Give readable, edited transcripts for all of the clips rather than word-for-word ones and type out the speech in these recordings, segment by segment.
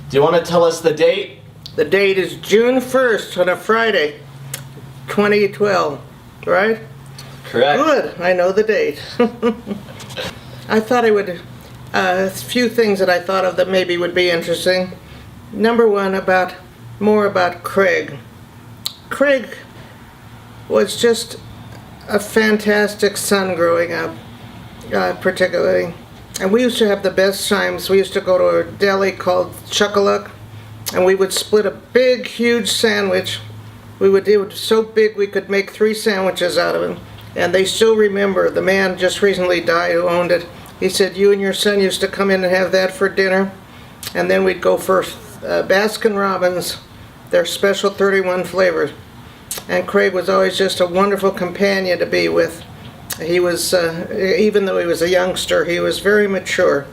Do you want to tell us the date? The date is June 1st on a Friday, 2012, right? Correct. Good, I know the date. I thought I would, a few things that I thought of that maybe would be interesting. Number one, more about Craig. Craig was just a fantastic son growing up, particularly. And we used to have the best times. We used to go to a deli called Chuck-a-Luck, and we would split a big, huge sandwich. It was so big we could make 3 sandwiches out of it. And they still remember, the man just recently died who owned it. He said, you and your son used to come in and have that for dinner. And then we'd go for Baskin-Robbins, their special 31 flavors. And Craig was always just a wonderful companion to be with. He was, even though he was a youngster, he was very mature.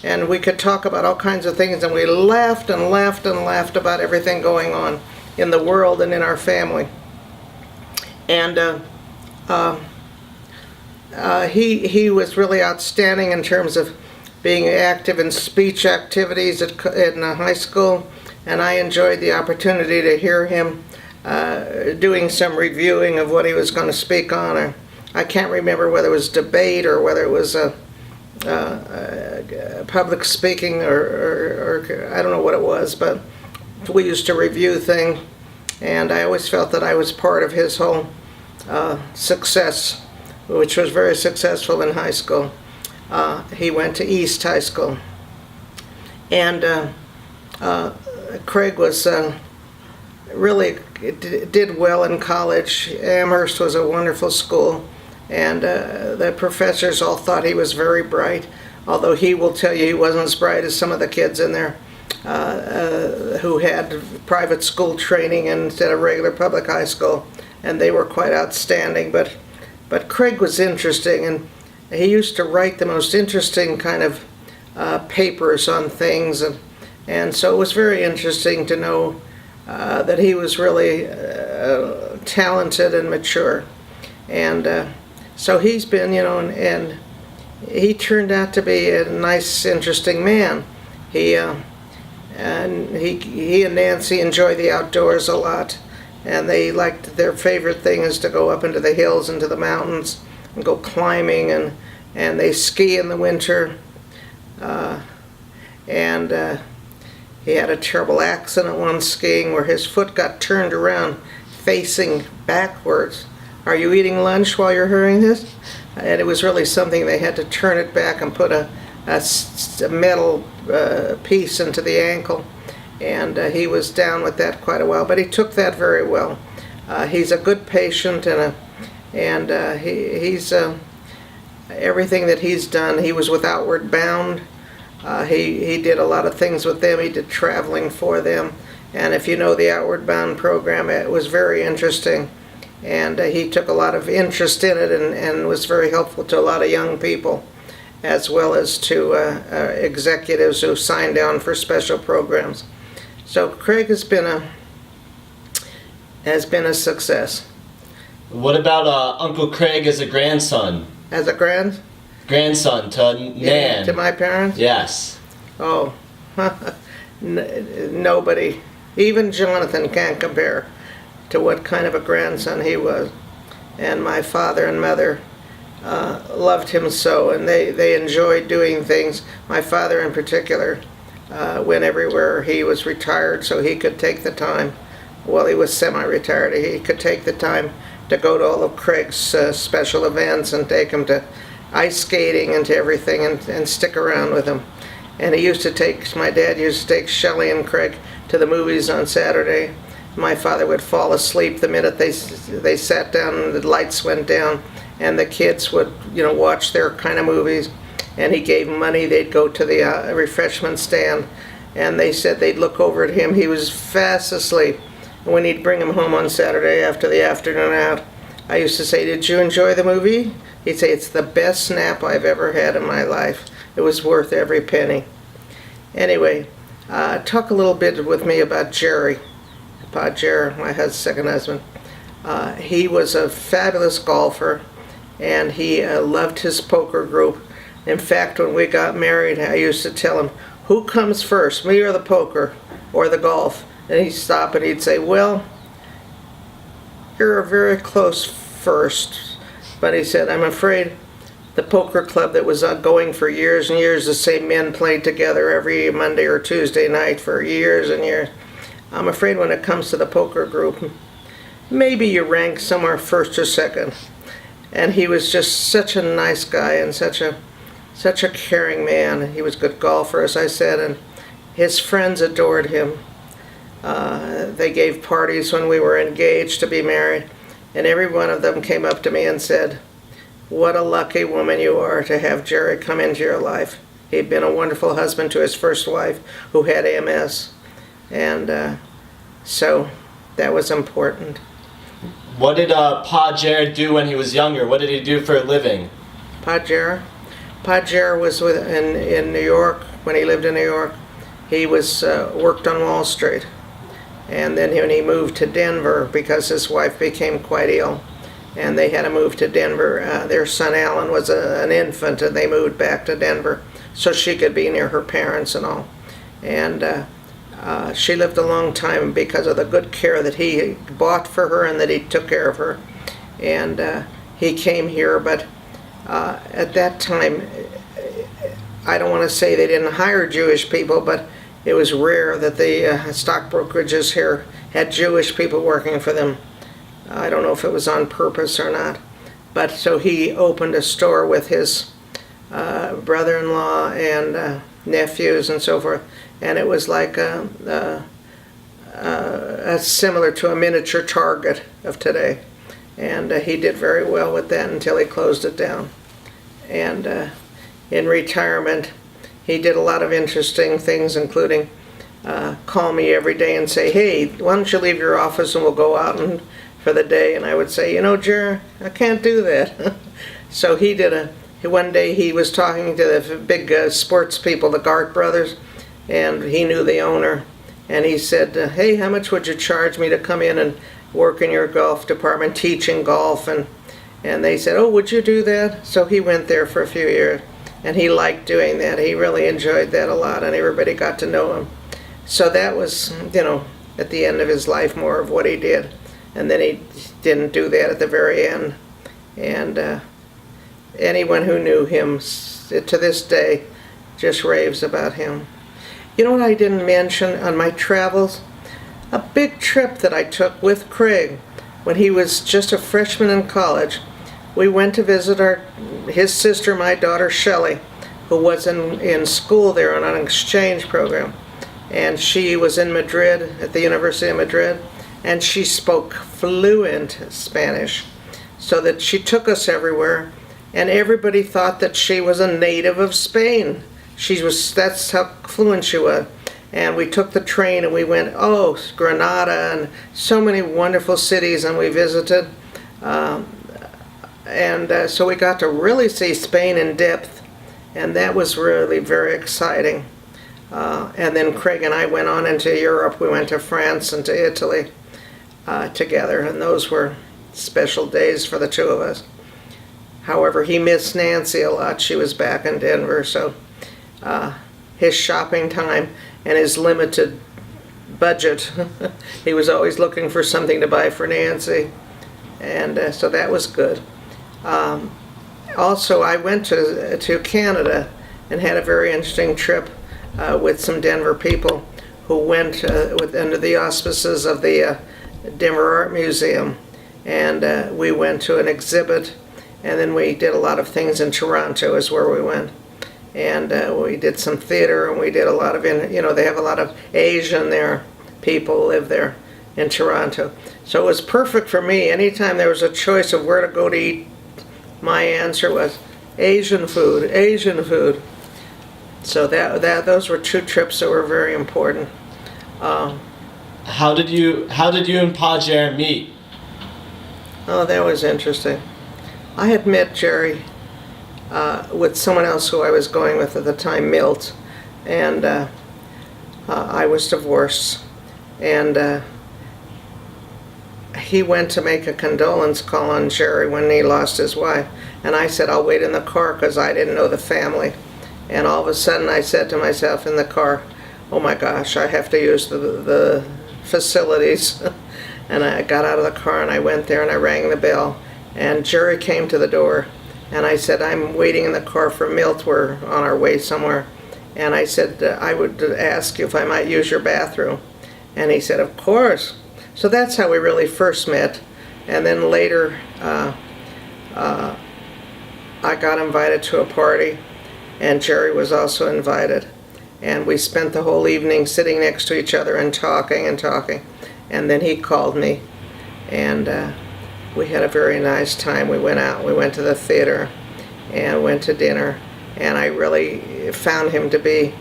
And we could talk about all kinds of things, and we laughed and laughed and laughed about everything going on in the world and in our family. And he was really outstanding in terms of being active in speech activities in high school, and I enjoyed the opportunity to hear him doing some reviewing of what he was going to speak on. Or I can't remember whether it was debate or whether it was public speaking or I don't know what it was, but we used to review things, and I always felt that I was part of his whole success, which was very successful in high school. He went to East High School, and Craig was really did well in college. Amherst was a wonderful school, and the professors all thought he was very bright, although he will tell you he wasn't as bright as some of the kids in there who had private school training instead of regular public high school, and they were quite outstanding. But Craig was interesting, and he used to write the most interesting kind of papers on things, and so it was very interesting to know that he was really talented and mature. And so he's been, and he turned out to be a nice, interesting man. He and Nancy enjoy the outdoors a lot, and they liked, their favorite thing is to go up into the hills, into the mountains, and go climbing, and they ski in the winter. He had a terrible accident once skiing where his foot got turned around facing backwards. Are you eating lunch while you're hearing this? And it was really something. They had to turn it back and put a metal piece into the ankle, and he was down with that quite a while, but he took that very well. He's a good patient, and he's everything that he's done. He was with Outward Bound. He did a lot of things with them. He did traveling for them, and if you know the Outward Bound program, it was very interesting, and he took a lot of interest in it, and was very helpful to a lot of young people, as well as to executives who signed on for special programs. So Craig has been a success. What about Uncle Craig as a grandson? As a Grandson to Nan. To my parents? Yes. Oh, nobody, even Jonathan can't compare to what kind of a grandson he was. And my father and mother loved him so, and they enjoyed doing things. My father in particular went everywhere. He was retired, so he could take the time. Well, he was semi-retired. He could take the time to go to all of Craig's special events and take him to ice skating and to everything, and stick around with him. And my dad used to take Shelley and Craig to the movies on Saturday. My father would fall asleep the minute they sat down and the lights went down, and the kids would watch their kind of movies, and he gave them money. They'd go to the refreshment stand, and they said they'd look over at him. He was fast asleep. And when he'd bring him home on Saturday after the afternoon out, I used to say, "Did you enjoy the movie?" He'd say, "It's the best nap I've ever had in my life. It was worth every penny." Anyway, talk a little bit with me about Jerry. About Jerry, my second husband. He was a fabulous golfer, and he loved his poker group. In fact, when we got married, I used to tell him, who comes first, me or the poker or the golf? And he'd stop and he'd say, well, you're a very close first. But he said, I'm afraid the poker club that was going for years and years, the same men played together every Monday or Tuesday night for years and years. I'm afraid when it comes to the poker group, maybe you rank somewhere first or second. And he was just such a nice guy and such a caring man. He was a good golfer, as I said, and his friends adored him. They gave parties when we were engaged to be married, and every one of them came up to me and said, what a lucky woman you are to have Jerry come into your life. He'd been a wonderful husband to his first wife who had MS, and so that was important. What did Pa Jared do when he was younger? What did he do for a living? Pa Jared was in New York. When he lived in New York, he was worked on Wall Street. And then when he moved to Denver, because his wife became quite ill, and they had to move to Denver, their son Alan was an infant, and they moved back to Denver so she could be near her parents and all. And she lived a long time because of the good care that he bought for her and that he took care of her. And he came here, but at that time, I don't want to say they didn't hire Jewish people, but it was rare that the stock brokerages here had Jewish people working for them. I don't know if it was on purpose or not. But so he opened a store with his brother-in-law and nephews and so forth. And it was like similar to a miniature Target of today. And he did very well with that until he closed it down. And in retirement, he did a lot of interesting things, including call me every day and say, hey, why don't you leave your office and we'll go out and for the day. And I would say, you know, Jerry, I can't do that. So he did one day he was talking to the big sports people, the Gart brothers, and he knew the owner. And he said, hey, how much would you charge me to come in and work in your golf department, teaching golf? And they said, oh, would you do that? So he went there for a few years, and he liked doing that. He really enjoyed that a lot, and everybody got to know him. So that was, you know, at the end of his life, more of what he did. And then he didn't do that at the very end. And anyone who knew him to this day just raves about him. You know what I didn't mention on my travels? A big trip that I took with Craig when he was just a freshman in college. We went to visit his sister, my daughter Shelley, who was in school there on an exchange program. And she was in Madrid, at the University of Madrid, and she spoke fluent Spanish, so that she took us everywhere, and everybody thought that she was a native of Spain. That's how fluent she was. And we took the train and we went, Granada and so many wonderful cities, and we visited. So we got to really see Spain in depth, and that was really very exciting. And then Craig and I went on into Europe. We went to France and to Italy together, and those were special days for the two of us. However, he missed Nancy a lot. She was back in Denver, so his shopping time and his limited budget, he was always looking for something to buy for Nancy, and so that was good. Also, I went to Canada and had a very interesting trip with some Denver people who went under the auspices of the Denver Art Museum, and we went to an exhibit, and then we did a lot of things in Toronto is where we went. And we did some theater, and we did a lot of, they have a lot of Asian there, people live there in Toronto. So it was perfect for me. Anytime there was a choice of where to go to eat, my answer was Asian food, Asian food. So those were two trips that were very important. How did you and Pa Jared meet? Oh, that was interesting. I had met Jerry with someone else who I was going with at the time, Milt, and I was divorced, and he went to make a condolence call on Jerry when he lost his wife, and I said, I'll wait in the car because I didn't know the family, And all of a sudden I said to myself in the car, oh my gosh, I have to use the facilities. And I got out of the car and I went there and I rang the bell. And Jerry came to the door. And I said, I'm waiting in the car for Milt. We're on our way somewhere. And I said, I would ask you if I might use your bathroom. And he said, of course. So that's how we really first met. And then later, I got invited to a party, and Jerry was also invited. And we spent the whole evening sitting next to each other and talking and talking. And then he called me, and we had a very nice time. We went out, we went to the theater, and went to dinner. And I really found him to be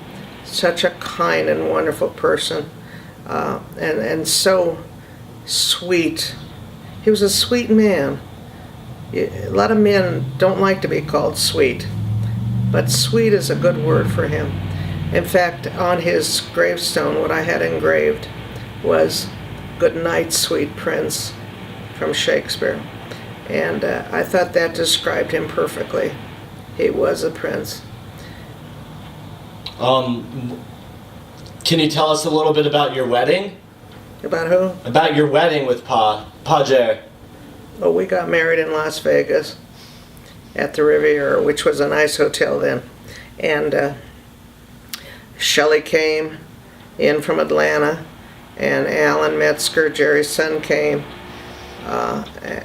such a kind and wonderful person, and so sweet. He was a sweet man. A lot of men don't like to be called sweet, but sweet is a good word for him. In fact, on his gravestone, what I had engraved was "Good night, sweet prince," from Shakespeare. And I thought that described him perfectly. He was a prince. Can you tell us a little bit about your wedding? About who? About your wedding with Pa Jer. Well, we got married in Las Vegas at the Riviera, which was a nice hotel then. And Shelley came in from Atlanta, and Alan Metzger, Jerry's son, came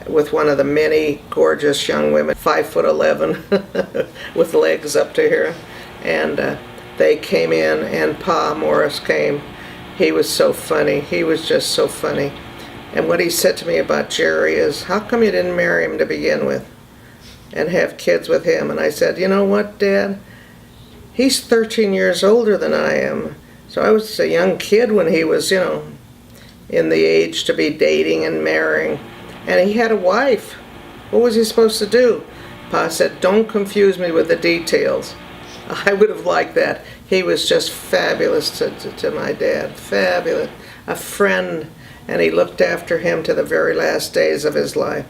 with one of the many gorgeous young women, 5'11", with legs up to here. And they came in, and Pa Morris came. He was so funny. He was just so funny. And what he said to me about Jerry is, how come you didn't marry him to begin with and have kids with him? And I said, you know what, Dad? He's 13 years older than I am. So I was a young kid when he was, in the age to be dating and marrying. And he had a wife. What was he supposed to do? Pa said, don't confuse me with the details. I would have liked that. He was just fabulous to my dad. Fabulous. A friend. And he looked after him to the very last days of his life,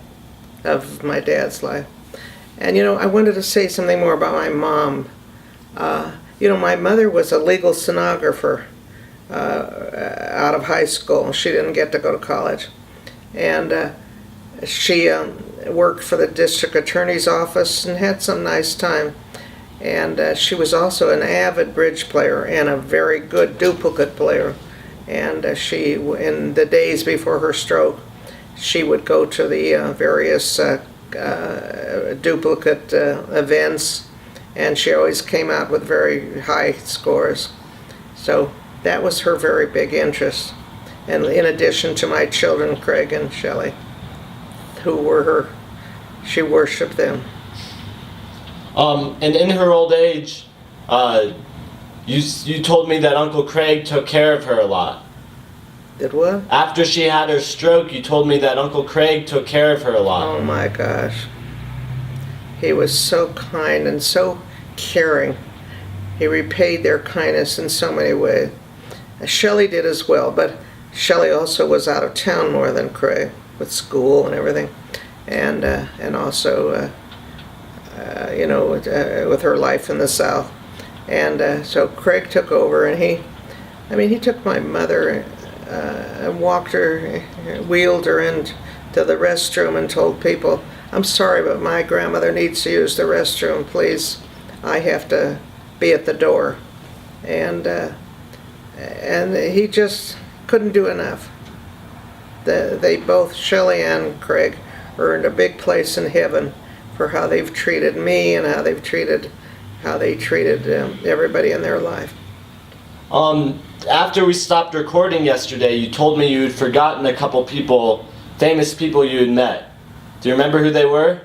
of my dad's life. And I wanted to say something more about my mom. My mother was a legal stenographer out of high school. She didn't get to go to college. And she worked for the district attorney's office and had some nice time. And she was also an avid bridge player and a very good duplicate player. And she, in the days before her stroke, she would go to the various duplicate events, and she always came out with very high scores. So that was her very big interest. And in addition to my children, Craig and Shelley, who were she worshiped them. And in her old age, you told me that Uncle Craig took care of her a lot. Did what? After she had her stroke, you told me that Uncle Craig took care of her a lot. Oh my gosh. He was so kind and so caring. He repaid their kindness in so many ways. Shelley did as well, but Shelley also was out of town more than Craig with school and everything. And also, with her life in the South. And so Craig took over, and he took my mother and walked her, wheeled her into the restroom and told people, I'm sorry, but my grandmother needs to use the restroom, please. I have to be at the door. And he just couldn't do enough. They both, Shelley and Craig, earned a big place in heaven for how they've treated me and how they treated everybody in their life. After we stopped recording yesterday, you told me you had forgotten a couple people, famous people you had met. Do you remember who they were?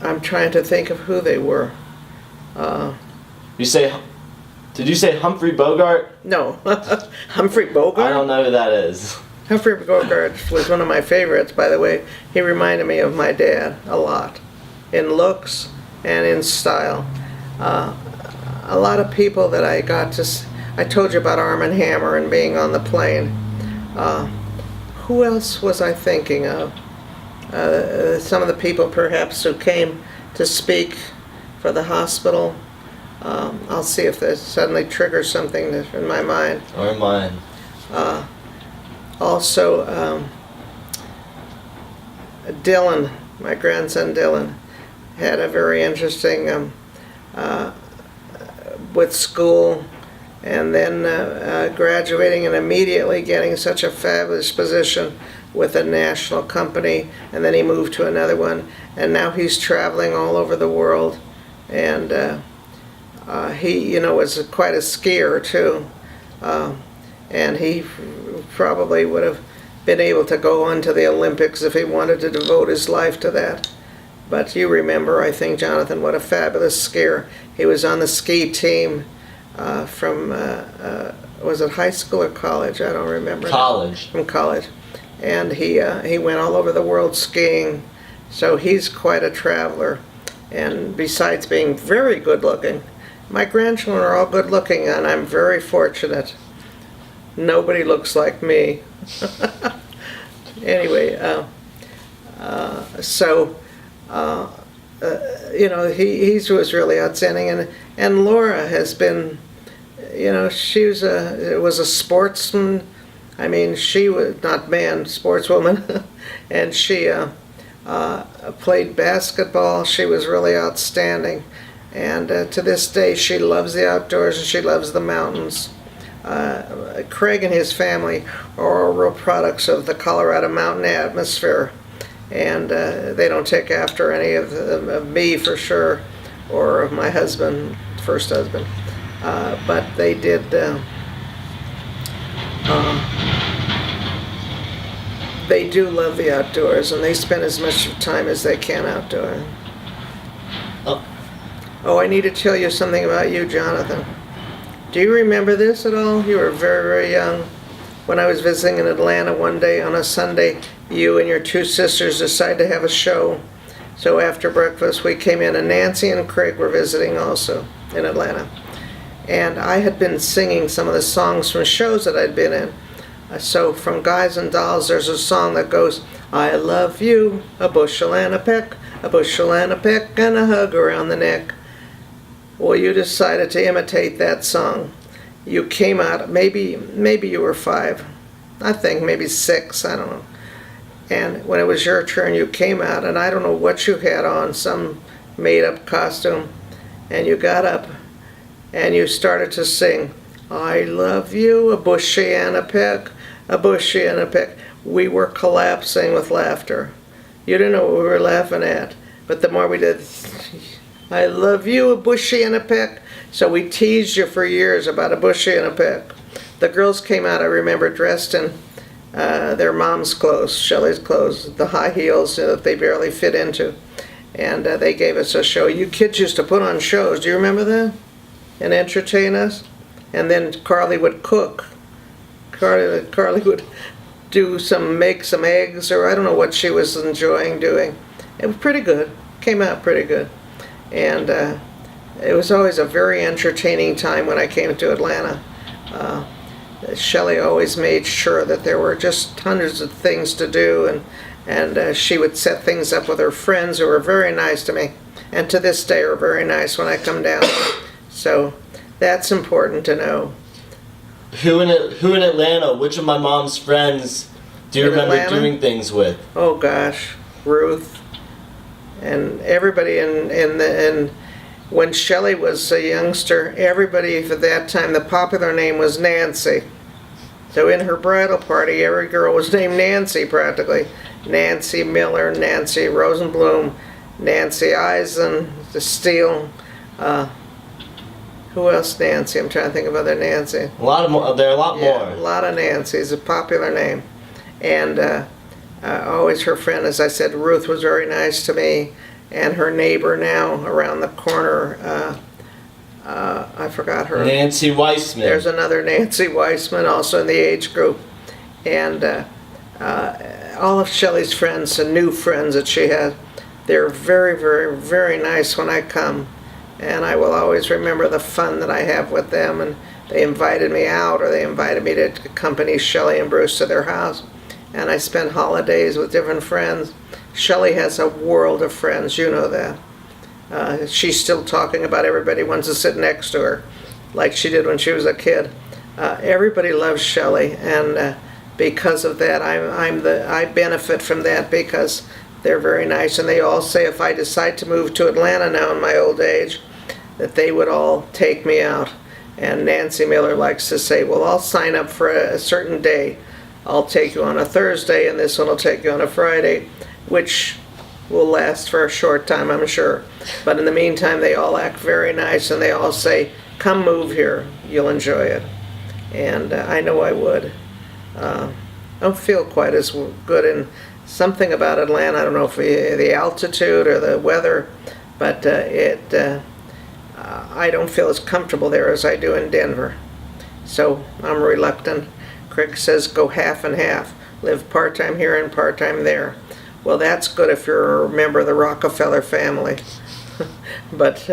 I'm trying to think of who they were. Did you say Humphrey Bogart? No, Humphrey Bogart? I don't know who that is. Humphrey Bogart was one of my favorites, by the way. He reminded me of my dad a lot, in looks and in style. A lot of people that I told you about Arm & Hammer and being on the plane. Who else was I thinking of? Some of the people perhaps who came to speak for the hospital. I'll see if this suddenly triggers something in my mind. Or mine. Also, Dylan, my grandson Dylan, had a very interesting with school, and then graduating and immediately getting such a fabulous position with a national company, and then he moved to another one, and now he's traveling all over the world, and he, was quite a skier too, and he probably would have been able to go on to the Olympics if he wanted to devote his life to that. But you remember, I think, Jonathan, what a fabulous skier. He was on the ski team from, was it high school or college? I don't remember. College. From college. And he went all over the world skiing. So he's quite a traveler. And besides being very good looking, my grandchildren are all good looking, and I'm very fortunate. Nobody looks like me. Anyway, he was really outstanding, and Laura has been, she was a sportsman. I mean, she was not sportswoman, and she played basketball. She was really outstanding, and to this day she loves the outdoors and she loves the mountains. Craig and his family are all real products of the Colorado mountain atmosphere, and they don't take after any of me for sure, or of my husband, first husband, but they did. They do love the outdoors, and they spend as much time as they can outdoors. Oh, I need to tell you something about you, Jonathan. Do you remember this at all? You were very, very young. When I was visiting in Atlanta one day on a Sunday, you and your two sisters decided to have a show. So after breakfast, we came in, and Nancy and Craig were visiting also in Atlanta. And I had been singing some of the songs from shows that I'd been in. So from Guys and Dolls, there's a song that goes, I love you, a bushel and a peck, a bushel and a peck, and a hug around the neck. Well, you decided to imitate that song. You came out, maybe you were 5, I think maybe 6, I don't know. And when it was your turn, you came out, and I don't know what you had on, some made-up costume, and you got up, and you started to sing, I love you, a bushy and a peck, a bushy and a peck. We were collapsing with laughter. You didn't know what we were laughing at, but the more we did, I love you, a bushy and a peck. So we teased you for years about a bushy and a peck. The girls came out, I remember, dressed in their mom's clothes, Shelley's clothes, the high heels that they barely fit into. And they gave us a show. You kids used to put on shows. Do you remember that? And entertain us? And then Carly would cook. Carly would make some eggs, or I don't know what she was enjoying doing. It was pretty good. Came out pretty good. And it was always a very entertaining time when I came to Atlanta. Shelley always made sure that there were just hundreds of things to do, and she would set things up with her friends who were very nice to me, and to this day are very nice when I come down. So that's important to know. Who in Atlanta? Which of my mom's friends do you remember Atlanta? doing things with? Oh gosh, Ruth, and everybody and when Shelley was a youngster, everybody at that time, the popular name was Nancy. So in her bridal party, every girl was named Nancy practically. Nancy Miller, Nancy Rosenblum, Nancy Eisen, the Steele. Who else Nancy? I'm trying to think of other Nancy. There are a lot more. A lot of Nancy's, a popular name. And always her friend, as I said, Ruth was very nice to me. And her neighbor now around the corner, I forgot her. Nancy Weissman. There's another Nancy Weissman also in the age group. And all of Shelley's friends and new friends that she had, they're very, very, very nice when I come. And I will always remember the fun that I have with them. And they invited me out, or they invited me to accompany Shelley and Bruce to their house. And I spent holidays with different friends. Shelley has a world of friends, you know that. She's still talking about everybody wants to sit next to her, like she did when she was a kid. Everybody loves Shelley, and because of that, I benefit from that because they're very nice, and they all say if I decide to move to Atlanta now in my old age, that they would all take me out. And Nancy Miller likes to say, well, I'll sign up for a certain day. I'll take you on a Thursday, and this one will take you on a Friday, which will last for a short time, I'm sure. But in the meantime, they all act very nice, and they all say, come move here, you'll enjoy it. And I know I would. I don't feel quite as good in something about Atlanta. I don't know if the altitude or the weather, but I don't feel as comfortable there as I do in Denver. So I'm reluctant. Craig says go half and half. Live part-time here and part-time there. Well, that's good if you're a member of the Rockefeller family. But,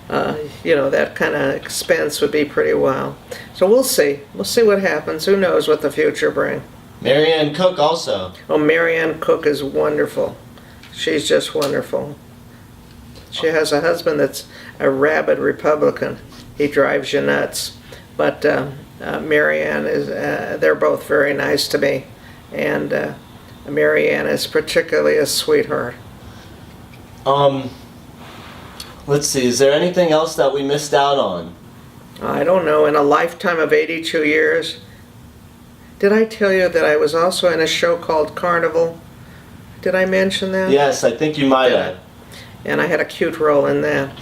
that kind of expense would be pretty wild. So we'll see. We'll see what happens. Who knows what the future brings. Marianne Cook also. Oh, Marianne Cook is wonderful. She's just wonderful. She has a husband that's a rabid Republican. He drives you nuts. But Marianne is, they're both very nice to me. And Marianne is particularly a sweetheart. Let's see, is there anything else that we missed out on? I don't know. In a lifetime of 82 years, did I tell you that I was also in a show called Carnival? Did I mention that? Yes, I think you might have. And I had a cute role in that.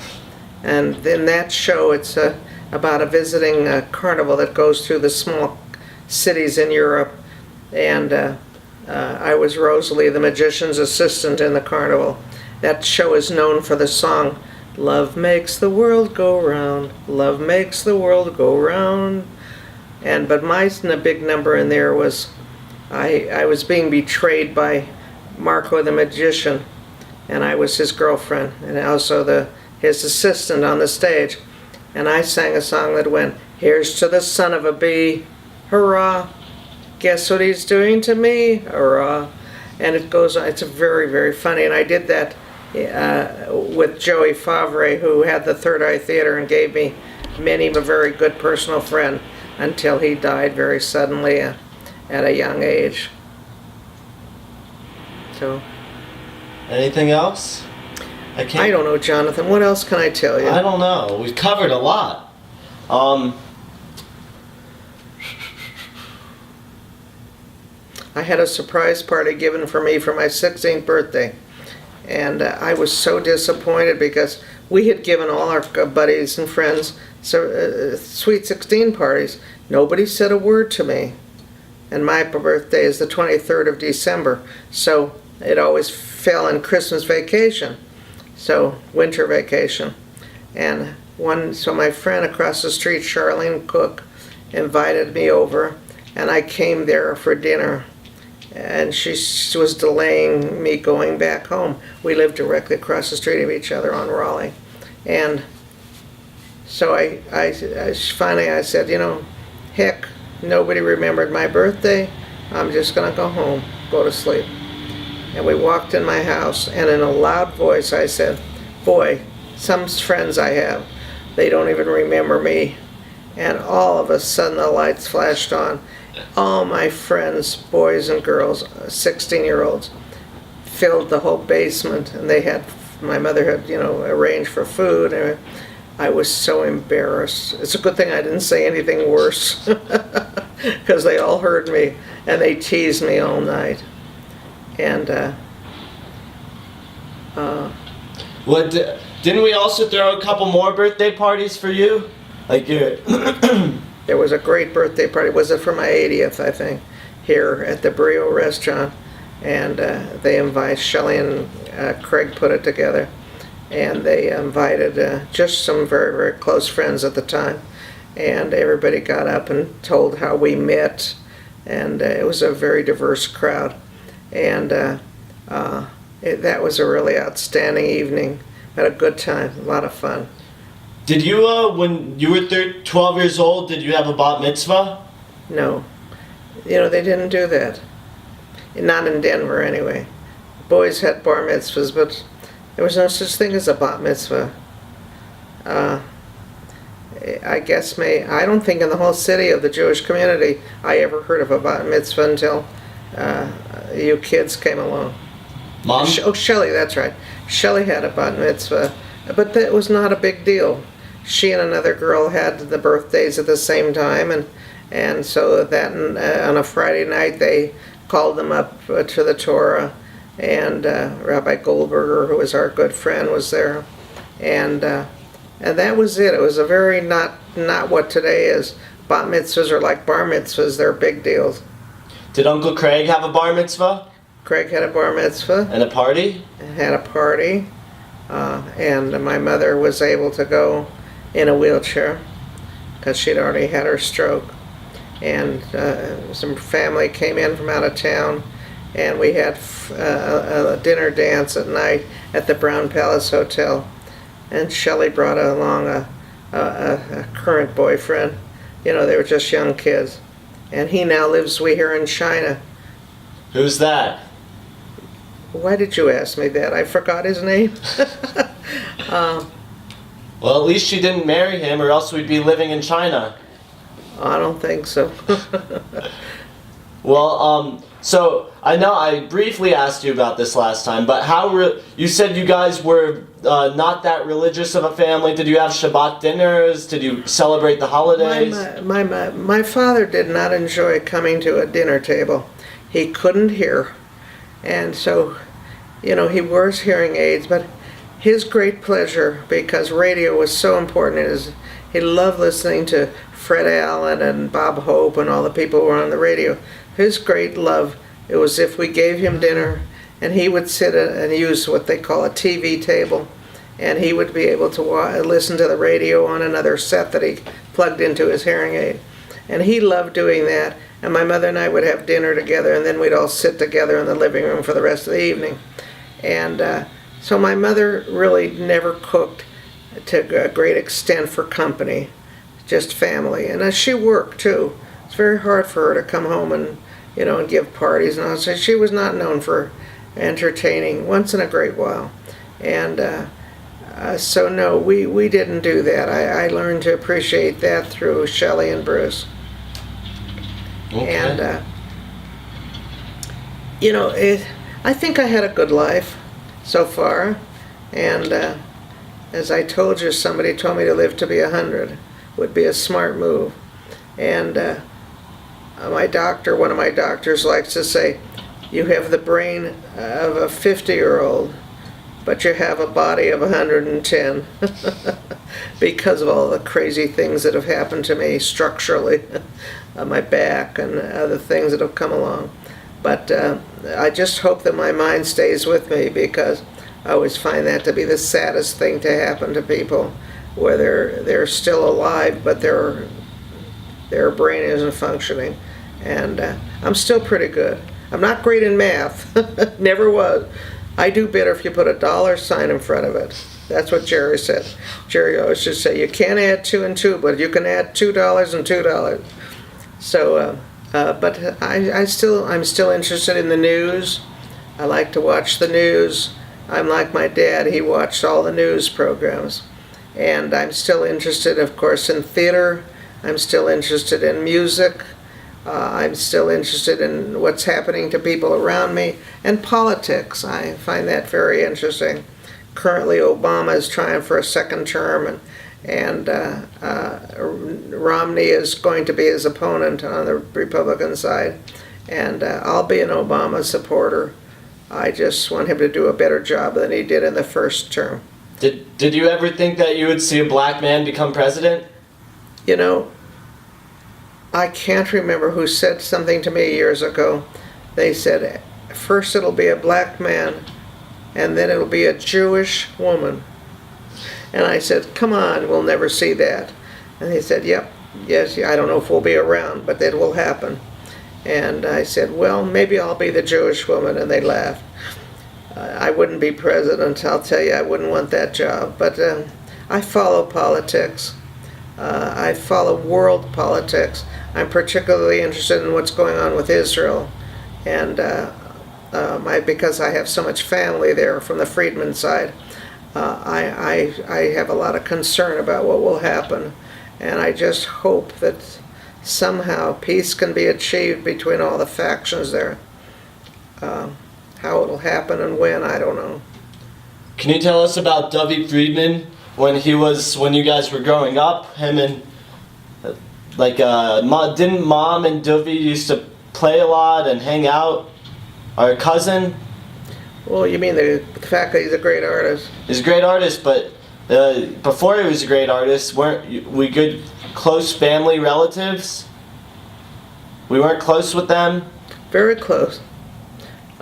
And in that show, it's about a visiting carnival that goes through the small cities in Europe. And I was Rosalie, the magician's assistant in the carnival. That show is known for the song, "Love makes the world go round, love makes the world go round." But my big number in there was I was being betrayed by Marco the magician, and I was his girlfriend and also his assistant on the stage. And I sang a song that went, "Here's to the son of a bee, hurrah, guess what he's doing to me, hurrah." And it goes on. It's very, very funny. And I did that with Joey Favre, who had the Third Eye Theater and gave me a very good personal friend until he died very suddenly at a young age. So. Anything else? I don't know, Jonathan. What else can I tell you? I don't know. We've covered a lot. I had a surprise party given for me for my 16th birthday. And I was so disappointed because we had given all our buddies and friends Sweet 16 parties. Nobody said a word to me. And my birthday is the 23rd of December. So it always fell in Christmas vacation. So winter vacation. And so my friend across the street, Charlene Cook, invited me over. And I came there for dinner. And she was delaying me going back home. We lived directly across the street of each other on Raleigh. And so I finally said, heck, nobody remembered my birthday. I'm just going to go home, go to sleep. And we walked in my house, and in a loud voice I said, boy, some friends I have, they don't even remember me. And all of a sudden the lights flashed on. All my friends, boys and girls, 16-year-olds, filled the whole basement, and my mother had, arranged for food, and I was so embarrassed. It's a good thing I didn't say anything worse, because they all heard me, and they teased me all night. And, didn't we also throw a couple more birthday parties for you? Like your... There was a great birthday party. Was it for my 80th, I think, here at the Brio restaurant. And they invited, Shelley and Craig put it together. And they invited just some very, very close friends at the time. And everybody got up and told how we met. And it was a very diverse crowd. And that was a really outstanding evening. Had a good time, a lot of fun. Did you, when you were 12 years old, did you have a bat mitzvah? No. They didn't do that. Not in Denver, anyway. Boys had bar mitzvahs, but There was no such thing as a bat mitzvah. Uh, I guess I don't think in the whole city of the Jewish community I ever heard of a bat mitzvah until you kids came along. Mom? Shelley, that's right. Shelley had a bat mitzvah, but that was not a big deal. She and another girl had the birthdays at the same time, and so that on a Friday night they called them up to the Torah, and Rabbi Goldberger, who was our good friend, was there, and that was it. It was a very not what today is. Bat mitzvahs are like bar mitzvahs; they're big deals. Did Uncle Craig have a bar mitzvah? Craig had a bar mitzvah. And a party? Had a party, and my mother was able to go in a wheelchair because she'd already had her stroke. And some family came in from out of town, and we had a dinner dance at night at the Brown Palace Hotel. And Shelley brought along a current boyfriend. You know, they were just young kids. And he now lives here in China. Who's that? Why did you ask me that? I forgot his name. Well, at least she didn't marry him, or else we'd be living in China. I don't think so. Well, so I know I briefly asked you about this last time, but you said you guys were not that religious of a family. Did you have Shabbat dinners? Did you celebrate the holidays? My father did not enjoy coming to a dinner table. He couldn't hear, and so, you know, he wears hearing aids, but his great pleasure, because radio was so important, is he loved listening to Fred Allen and Bob Hope and all the people who were on the radio. His great love, it was if we gave him dinner and he would sit and use what they call a TV table, and he would be able to listen to the radio on another set that he plugged into his hearing aid. And he loved doing that, and my mother and I would have dinner together, and then we'd all sit together in the living room for the rest of the evening. And so my mother really never cooked to a great extent for company, just family. And she worked too. It's very hard for her to come home and, you know, and give parties and all. So she was not known for entertaining once in a great while. And so no, we didn't do that. I learned to appreciate that through Shelley and Bruce. Okay. And you know, I think I had a good life so far. And as I told you, somebody told me to live to be 100 would be a smart move. And one of my doctors likes to say, you have the brain of a 50-year-old, but you have a body of 110 because of all the crazy things that have happened to me structurally, on my back and other things that have come along. But I just hope that my mind stays with me, because I always find that to be the saddest thing to happen to people, where they're still alive, but their brain isn't functioning. And I'm still pretty good. I'm not great in math, never was. I do better if you put a dollar sign in front of it. That's what Jerry said. Jerry always just say, you can't add 2 and 2, but you can add $2 and $2. So, but I'm still interested in the news. I like to watch the news. I'm like my dad, he watched all the news programs. And I'm still interested, of course, in theater. I'm still interested in music. I'm still interested in what's happening to people around me, and politics. I find that very interesting. Currently, Obama is trying for a second term, and Romney is going to be his opponent on the Republican side. And I'll be an Obama supporter. I just want him to do a better job than he did in the first term. Did you ever think that you would see a black man become president? You know, I can't remember who said something to me years ago. They said, first it'll be a black man, and then it'll be a Jewish woman. And I said, come on, we'll never see that. And they said, yep, yes, I don't know if we'll be around, but it will happen. And I said, well, maybe I'll be the Jewish woman, and they laughed. I wouldn't be president, I'll tell you, I wouldn't want that job. But I follow politics. I follow world politics. I'm particularly interested in what's going on with Israel. And because I have so much family there from the Friedman side, I have a lot of concern about what will happen, and I just hope that somehow peace can be achieved between all the factions there. How it'll happen and when, I don't know. Can you tell us about Dovey Friedman when you guys were growing up? Him and didn't Mom and Dovey used to play a lot and hang out? Our cousin? Well, you mean the fact that he's a great artist? He's a great artist, but before he was a great artist, weren't we good, close family relatives? We weren't close with them? Very close.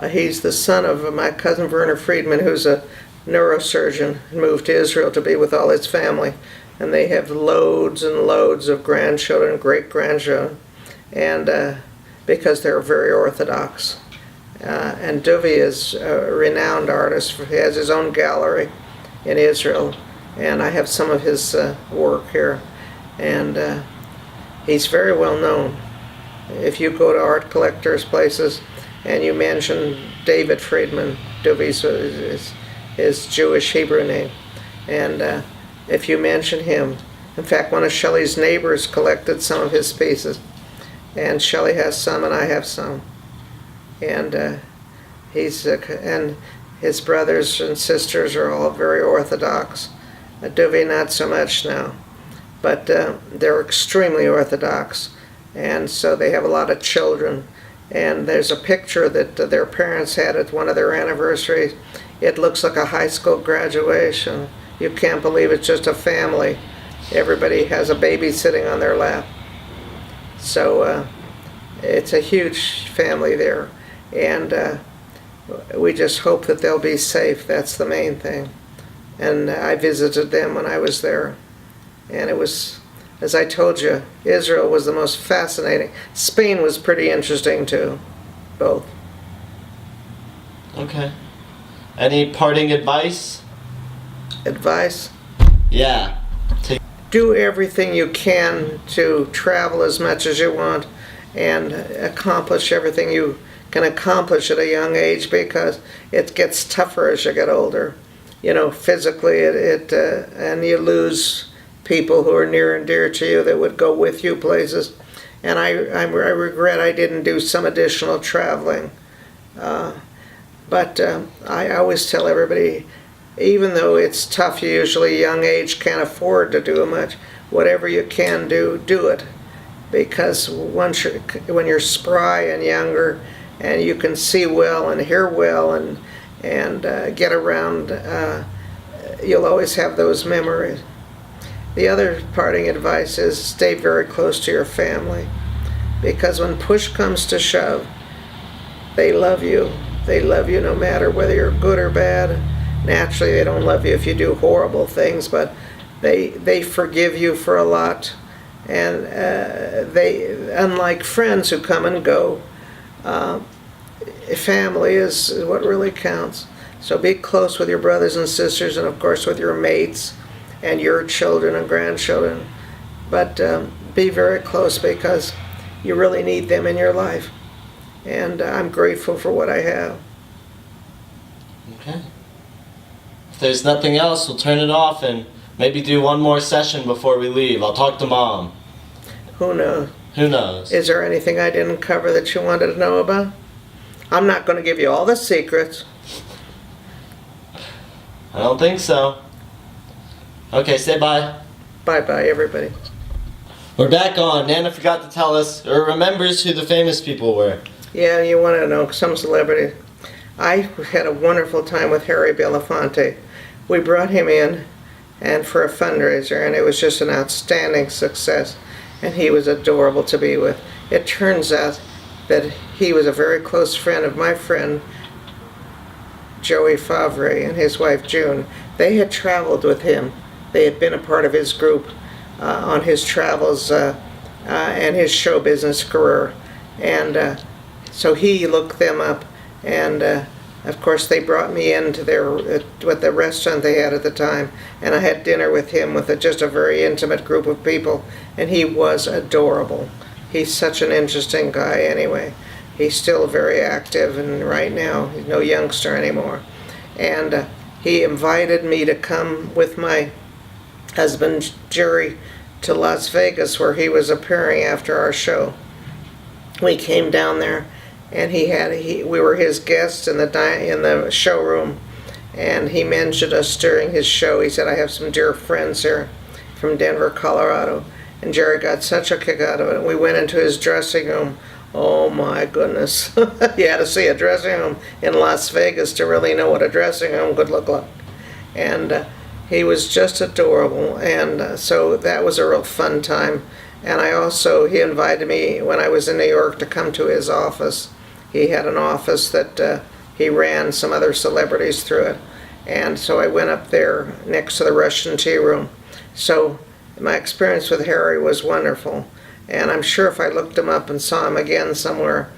He's the son of my cousin Werner Friedman, who's a neurosurgeon and moved to Israel to be with all his family. And they have loads and loads of grandchildren, great-grandchildren, and because they're very Orthodox. And Dovey is a renowned artist. He has his own gallery in Israel, and I have some of his work here. And he's very well known. If you go to art collectors' places and you mention David Friedman, Dovey's his Jewish Hebrew name, and if you mention him, in fact, one of Shelley's neighbors collected some of his pieces, and Shelley has some and I have some, and and his brothers and sisters are all very Orthodox. Dovey not so much now, but they're extremely Orthodox, and so they have a lot of children. And there's a picture that their parents had at one of their anniversaries. It looks like a high school graduation. You can't believe it's just a family. Everybody has a baby sitting on their lap. So it's a huge family there. And we just hope that they'll be safe. That's the main thing. And I visited them when I was there. And it was, as I told you, Israel was the most fascinating. Spain was pretty interesting too, both. Okay. Any parting advice? Advice? Yeah. Do everything you can to travel as much as you want and accomplish everything you can accomplish at a young age, because it gets tougher as you get older. You know, physically, and you lose people who are near and dear to you that would go with you places. And I regret I didn't do some additional traveling. But I always tell everybody, even though it's tough, you usually young age can't afford to do much. Whatever you can do, do it. Because when you're spry and younger, and you can see well and hear well and get around, you'll always have those memories. The other parting advice is stay very close to your family, because when push comes to shove, they love you. They love you no matter whether you're good or bad. Naturally, they don't love you if you do horrible things, but they forgive you for a lot. And they, unlike friends who come and go, family is what really counts. So be close with your brothers and sisters, and of course with your mates and your children and grandchildren. But be very close, because you really need them in your life. And I'm grateful for what I have. Okay. If there's nothing else, we'll turn it off and maybe do one more session before we leave. I'll talk to Mom. Who knows? Who knows? Is there anything I didn't cover that you wanted to know about? I'm not going to give you all the secrets. I don't think so. Okay, say bye. Bye-bye, everybody. We're back on. Nana forgot to tell us, or remembers who the famous people were. Yeah, you want to know some celebrities. I had a wonderful time with Harry Belafonte. We brought him in and for a fundraiser, and it was just an outstanding success. And he was adorable to be with. It turns out that he was a very close friend of my friend Joey Favre and his wife June. They had traveled with him. They had been a part of his group on his travels and his show business career. And so he looked them up, and of course they brought me into with the restaurant they had at the time, and I had dinner with him with just a very intimate group of people, and he was adorable. He's such an interesting guy anyway. he's still very active, and right now he's no youngster anymore. And he invited me to come with my husband Jerry to Las Vegas, where he was appearing after our show. We came down there, and we were his guests in the showroom, and he mentioned us during his show. He said, "I have some dear friends here from Denver, Colorado," and Jerry got such a kick out of it. We went into his dressing room. Oh my goodness! You had to see a dressing room in Las Vegas to really know what a dressing room could look like, and he was just adorable, and so that was a real fun time. And he invited me when I was in New York to come to his office. He had an office that he ran some other celebrities through it. And so I went up there next to the Russian tea room. So my experience with Harry was wonderful. And I'm sure if I looked him up and saw him again somewhere,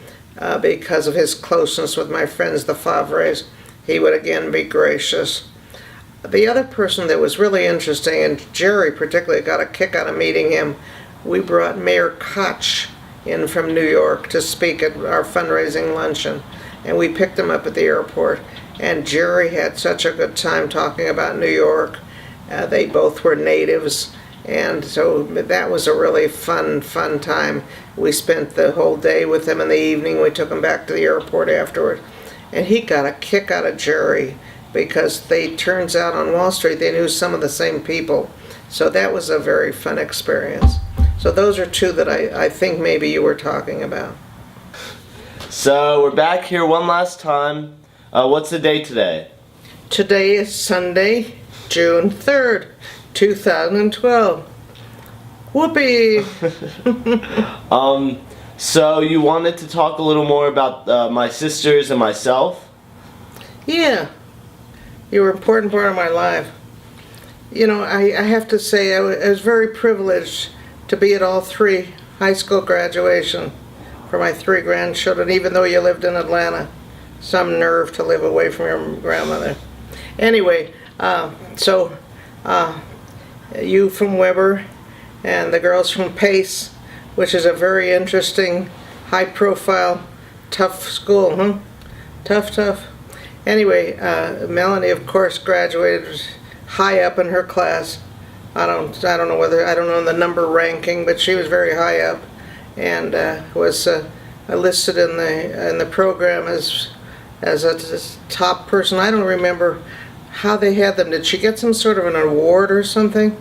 because of his closeness with my friends, the Favres, he would again be gracious. The other person that was really interesting, and Jerry particularly got a kick out of meeting him, we brought Mayor Koch in from New York to speak at our fundraising luncheon, and we picked him up at the airport, and Jerry had such a good time talking about New York. They both were natives, and so that was a really fun time. We spent the whole day with him. In the evening we took him back to the airport afterward, and he got a kick out of Jerry because turns out on Wall Street they knew some of the same people. So that was a very fun experience. So those are two that I think maybe you were talking about. So we're back here one last time. What's the date today? Today is Sunday, June 3rd, 2012. Whoopee! So you wanted to talk a little more about my sisters and myself? Yeah. You were an important part of my life. You know, I have to say I was very privileged to be at all three high school graduation for my three grandchildren, even though you lived in Atlanta. Some nerve to live away from your grandmother. Anyway, you from Weber and the girls from Pace, which is a very interesting, high-profile, tough school, huh? Tough. Anyway, Melanie, of course, graduated high up in her class. I don't know the number ranking, but she was very high up, and was listed in the program as a top person. I don't remember how they had them. Did she get some sort of an award or something?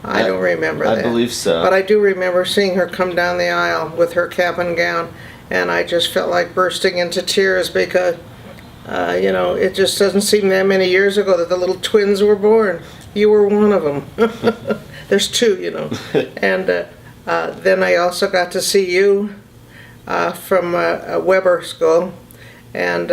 I don't remember that. I believe so. But I do remember seeing her come down the aisle with her cap and gown, and I just felt like bursting into tears because, it just doesn't seem that many years ago that the little twins were born. You were one of them. There's two, And then I also got to see you from Weber School, and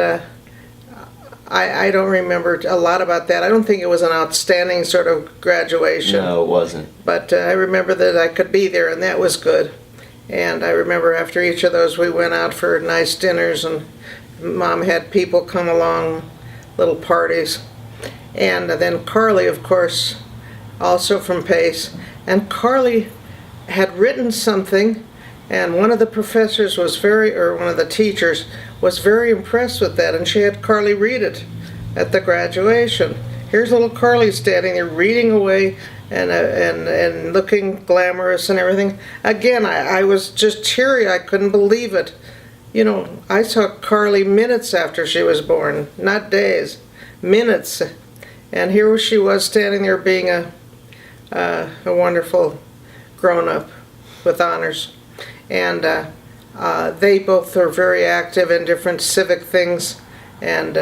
I don't remember a lot about that. I don't think it was an outstanding sort of graduation. No, it wasn't. But I remember that I could be there, and that was good. And I remember after each of those we went out for nice dinners, and Mom had people come along, little parties. And then Carly, of course, also from Pace. And Carly had written something, and one of the professors one of the teachers was very impressed with that, and she had Carly read it at the graduation. Here's little Carly standing there reading away and looking glamorous and everything. Again, I was just teary. I couldn't believe it. I saw Carly minutes after she was born, not days, minutes. And here she was standing there being a wonderful grown-up with honors. And they both are very active in different civic things, and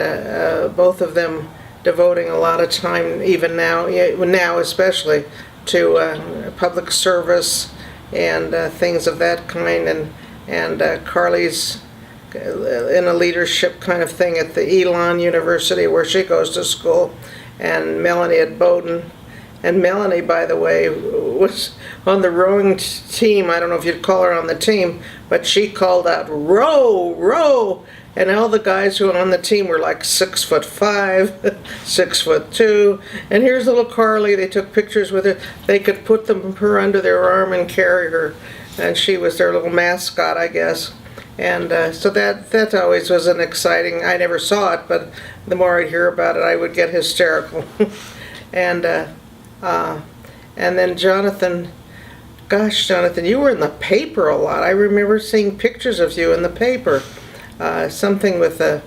both of them devoting a lot of time, even now especially, to public service and things of that kind. And Carly's in a leadership kind of thing at the Elon University, where she goes to school, and Melanie at Bowdoin. And Melanie, by the way, was on the rowing team. I don't know if you'd call her on the team, but she called out, "Row, row!" And all the guys who were on the team were like 6'5", 6'2". And here's little Carly. They took pictures with her. They could put her under their arm and carry her. And she was their little mascot, I guess. And so that always was an exciting. I never saw it, but the more I'd hear about it, I would get hysterical. and and then Jonathan, gosh, Jonathan, you were in the paper a lot. I remember seeing pictures of you in the paper. Something with the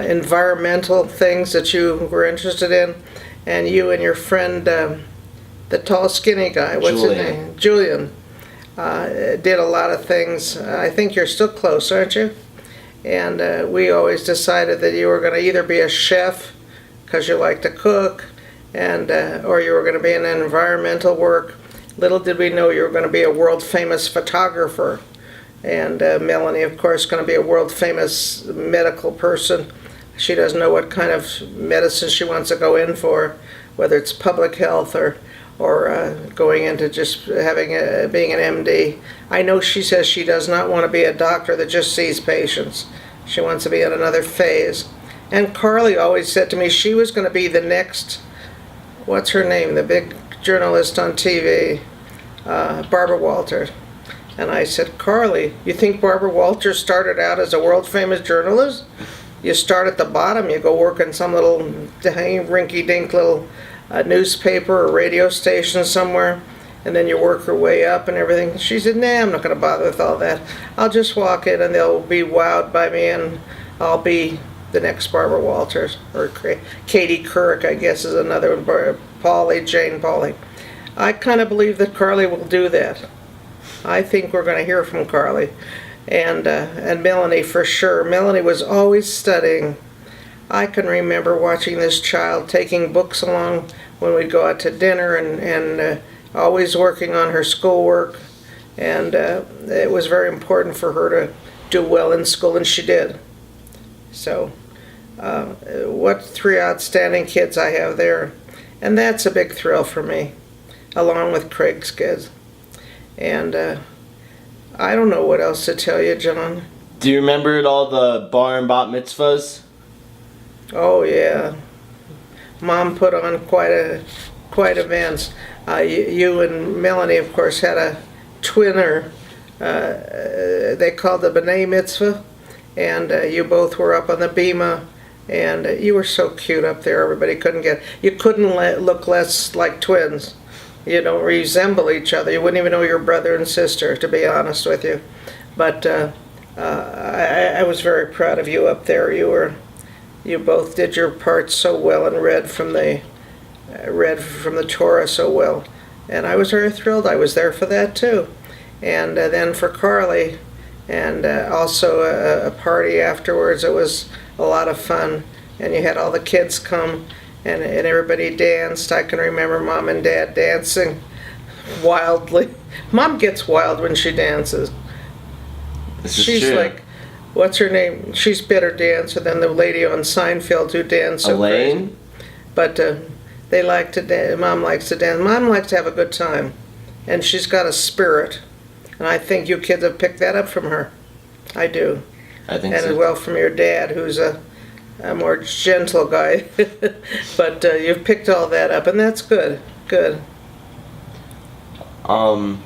environmental things that you were interested in, and you and your friend, the tall, skinny guy, what's his name? Julian. Did a lot of things. I think you're still close, aren't you? And we always decided that you were going to either be a chef because you like to cook, and or you were going to be in environmental work. Little did we know you were going to be a world famous photographer. And Melanie, of course, going to be a world famous medical person. She doesn't know what kind of medicine she wants to go in for, whether it's public health or going into just being an MD. I know she says she does not want to be a doctor that just sees patients. She wants to be in another phase. And Carly always said to me she was going to be the next, what's her name, the big journalist on TV, Barbara Walters. And I said, Carly, you think Barbara Walters started out as a world famous journalist? You start at the bottom, you go work in some little rinky-dink little newspaper or radio station somewhere, and then you work your way up and everything. She said, nah, I'm not going to bother with all that. I'll just walk in and they'll be wowed by me and I'll be the next Barbara Walters. Or Katie Couric, I guess, is another one. Jane Pauley. I kind of believe that Carly will do that. I think we're going to hear from Carly. And Melanie for sure. Melanie was always studying. I can remember watching this child taking books along when we'd go out to dinner and always working on her schoolwork. And it was very important for her to do well in school, and she did. So what 3 outstanding kids I have there. And that's a big thrill for me, along with Craig's kids. And I don't know what else to tell you, John. Do you remember all the bar and bat mitzvahs? Oh yeah, Mom put on quite events. You and Melanie, of course, had a twinner. They called the B'nai Mitzvah, and you both were up on the bima, and you were so cute up there. Everybody you couldn't look less like twins. You don't resemble each other. You wouldn't even know your brother and sister, to be honest with you. But I was very proud of you up there. You both did your part so well and read from the Torah so well, and I was very thrilled. I was there for that too, and then for Carly, and also a party afterwards. It was a lot of fun, and you had all the kids come. And everybody danced. I can remember Mom and Dad dancing wildly. Mom gets wild when she dances. She's true. Like, what's her name? She's better dancer than the lady on Seinfeld who danced so Elaine? crazy. But they like to dance. Mom likes to dance. Mom likes to have a good time. And she's got a spirit. And I think you kids have picked that up from her. I do. I think and so. as well from your dad, who's a more gentle guy. But you've picked all that up, and that's good. Good. I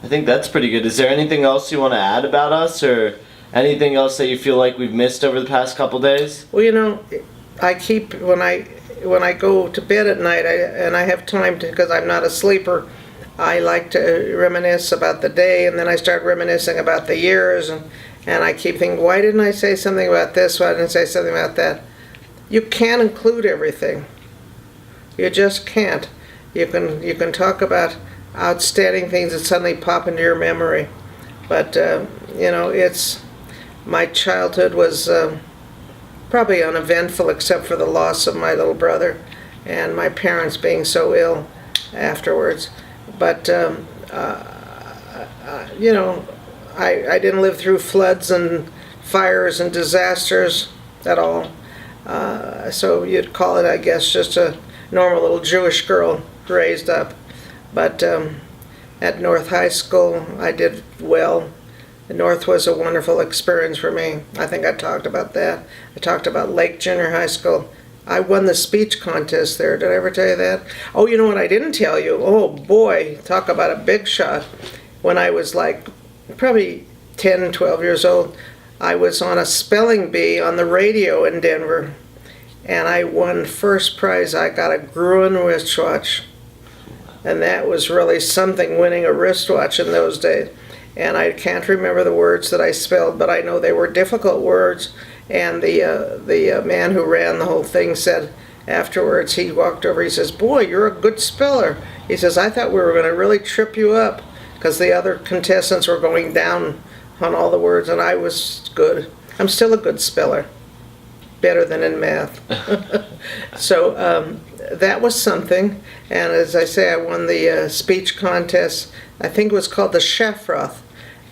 think that's pretty good. Is there anything else you want to add about us, or anything else that you feel like we've missed over the past couple days? Well, I keep when I go to bed at night, and I have time to, because I'm not a sleeper. I like to reminisce about the day, and then I start reminiscing about the years, and I keep thinking, why didn't I say something about this? Why didn't I say something about that? You can't include everything. You just can't. You can talk about outstanding things that suddenly pop into your memory. But, my childhood was probably uneventful except for the loss of my little brother and my parents being so ill afterwards. But, I didn't live through floods and fires and disasters at all. So you'd call it, I guess, just a normal little Jewish girl raised up. But at North High School, I did well. North was a wonderful experience for me. I think I talked about that. I talked about Lake Junior High School. I won the speech contest there. Did I ever tell you that? Oh, you know what I didn't tell you? Oh boy, talk about a big shot. When I was like probably 10, 12 years old, I was on a spelling bee on the radio in Denver, and I won first prize. I got a Gruen wristwatch, and that was really something, winning a wristwatch in those days. And I can't remember the words that I spelled, but I know they were difficult words. And the man who ran the whole thing said afterwards, he walked over, he says, "Boy, you're a good speller." He says, "I thought we were going to really trip you up," because the other contestants were going down on all the words, and I was good. I'm still a good speller, better than in math. So that was something. And as I say, I won the speech contest. I think it was called the Shafroth,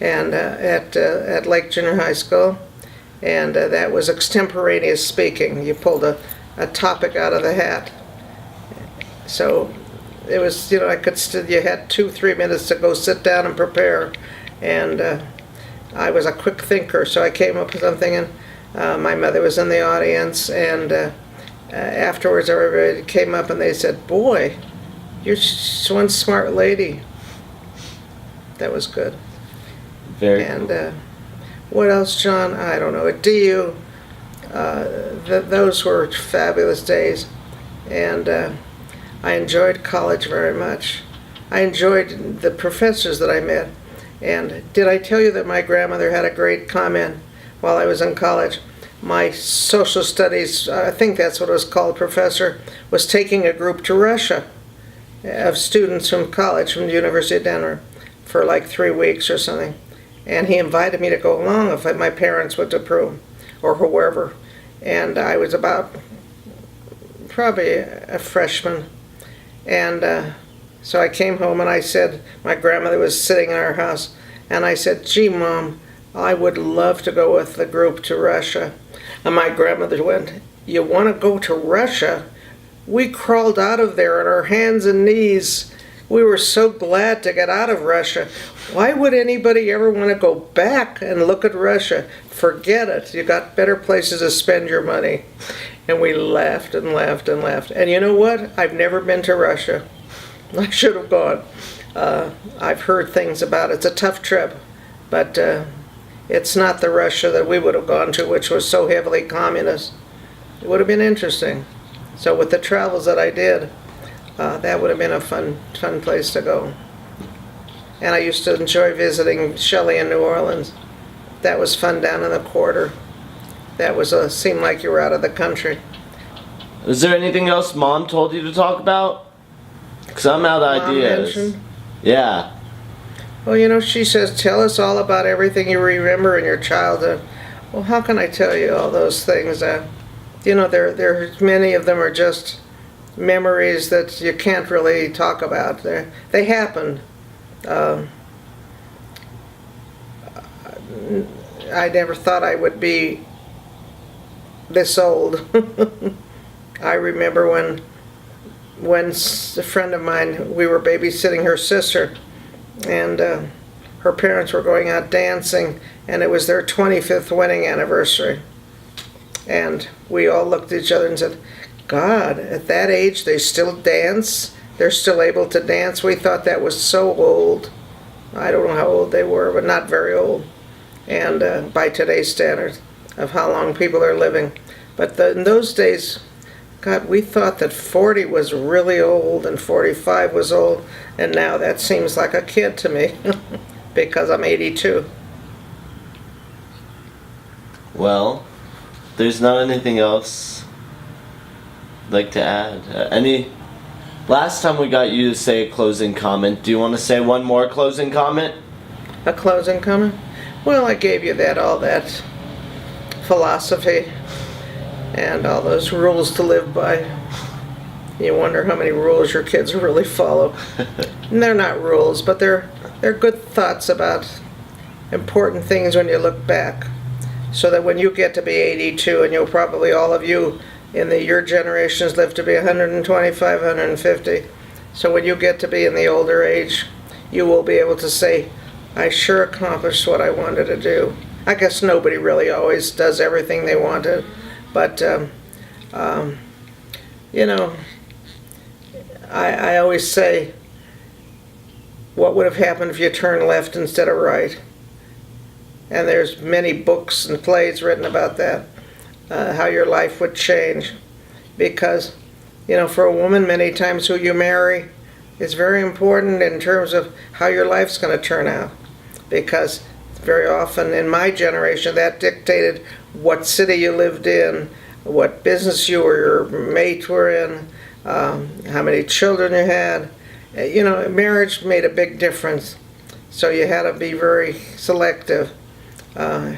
and at Lake Junior High School. And that was extemporaneous speaking. You pulled a topic out of the hat. So it was, you know, you had 2-3 minutes to go sit down and prepare. And I was a quick thinker, so I came up with something, and my mother was in the audience, and afterwards everybody came up and they said, "Boy, you're one smart lady." That was good. Very And cool. what else, John? I don't know. At DU, those were fabulous days, and I enjoyed college very much. I enjoyed the professors that I met. And did I tell you that my grandmother had a great comment while I was in college? My social studies, I think that's what it was called, professor, was taking a group to Russia of students from college, from the University of Denver, for like 3 weeks or something. And he invited me to go along if my parents would approve, or whoever. And I was about probably a freshman. And so I came home and I said, my grandmother was sitting in our house, and I said, "Gee, Mom, I would love to go with the group to Russia." And my grandmother went, "You want to go to Russia? We crawled out of there on our hands and knees. We were so glad to get out of Russia. Why would anybody ever want to go back and look at Russia? Forget it. You got better places to spend your money." And we laughed and laughed and laughed. And you know what? I've never been to Russia. I should have gone. I've heard things about it. It's a tough trip, but it's not the Russia that we would have gone to, which was so heavily communist. It would have been interesting. So with the travels that I did, that would have been a fun place to go. And I used to enjoy visiting Shelley in New Orleans. That was fun down in the quarter. That was seemed like you were out of the country. Is there anything else Mom told you to talk about? Because I'm out of Mom ideas. mentioned? Yeah. Well, you know, she says, "Tell us all about everything you remember in your childhood." Well, how can I tell you all those things? You know, many of them are just memories that you can't really talk about. They happened. I never thought I would be this old. I remember when a friend of mine, we were babysitting her sister, and her parents were going out dancing, and it was their 25th wedding anniversary. And we all looked at each other and said, "God, at that age they still dance? They're still able to dance?" We thought that was so old. I don't know how old they were, but not very old. And by today's standards of how long people are living. But in those days, God, we thought that 40 was really old and 45 was old, and now that seems like a kid to me because I'm 82. Well, there's not anything else I'd like to add. Last time we got you to say a closing comment. Do you want to say one more closing comment? A closing comment? Well, I gave you all that philosophy and all those rules to live by. You wonder how many rules your kids really follow. And they're not rules, but they're good thoughts about important things when you look back. So that when you get to be 82, and you'll probably, all of you in your generations, live to be 125, 150. So when you get to be in the older age, you will be able to say, "I sure accomplished what I wanted to do." I guess nobody really always does everything they wanted. But, you know, I always say, what would have happened if you turned left instead of right? and there's many books and plays written about that, how your life would change. Because, for a woman, many times who you marry is very important in terms of how your life's going to turn out. Because very often in my generation, that dictated what city you lived in, what business you or your mate were in, how many children you had. Marriage made a big difference. So you had to be very selective. I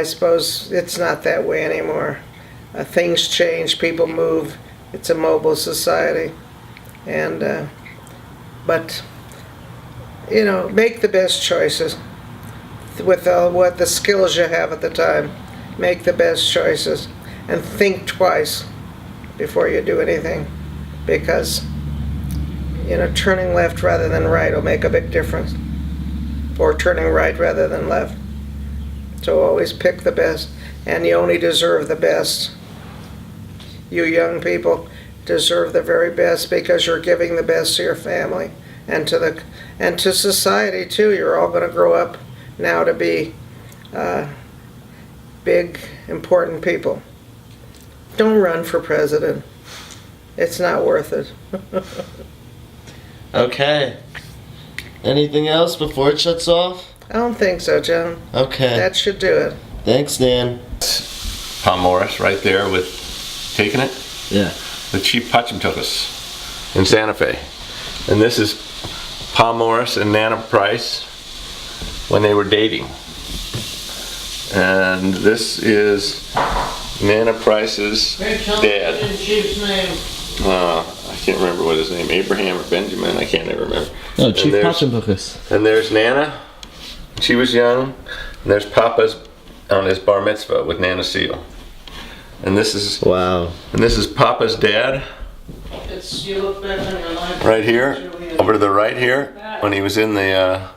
suppose it's not that way anymore. Things change, people move. It's a mobile society. But make the best choices with what the skills you have at the time. Make the best choices and think twice before you do anything, because turning left rather than right will make a big difference, or turning right rather than left. So always pick the best, and you only deserve the best. You young people deserve the very best because you're giving the best to your family and to society too. You're all going to grow up now to be big, important people. Don't run for president. It's not worth it. Okay. Anything else before it shuts off? I don't think so, John. Okay. That should do it. Thanks, Dan. Tom Morris right there with taking it. Yeah. The Chief Pachimtuckus in Santa Fe. And this is Palm Morris and Nana Price when they were dating. And this is Nana Price's dad. Chief's name. I can't remember what his name, Abraham or Benjamin, I can't ever remember. No, Chief And Pachimtuckus. And there's Nana, she was young, and there's Papa's on his bar mitzvah with Nana Seal. And this is Papa's dad. You look back on your life. Right here, over to the right here, when he was in the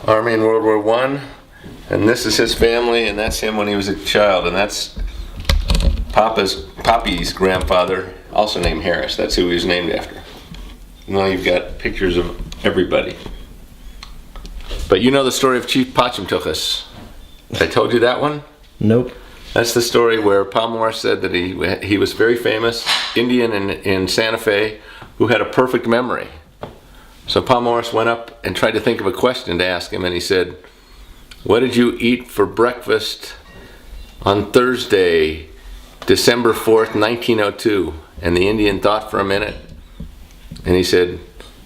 Army in World War I. And this is his family, and that's him when he was a child, and that's Poppy's grandfather, also named Harris. That's who he was named after. Now you've got pictures of everybody. But you know the story of Chief Pachimtuckus. I told you that one? Nope. That's the story where Palm Morris said that he was very famous Indian in Santa Fe who had a perfect memory. So Palm Morris went up and tried to think of a question to ask him, and he said, "What did you eat for breakfast on Thursday, December 4th, 1902? And the Indian thought for a minute, and he said,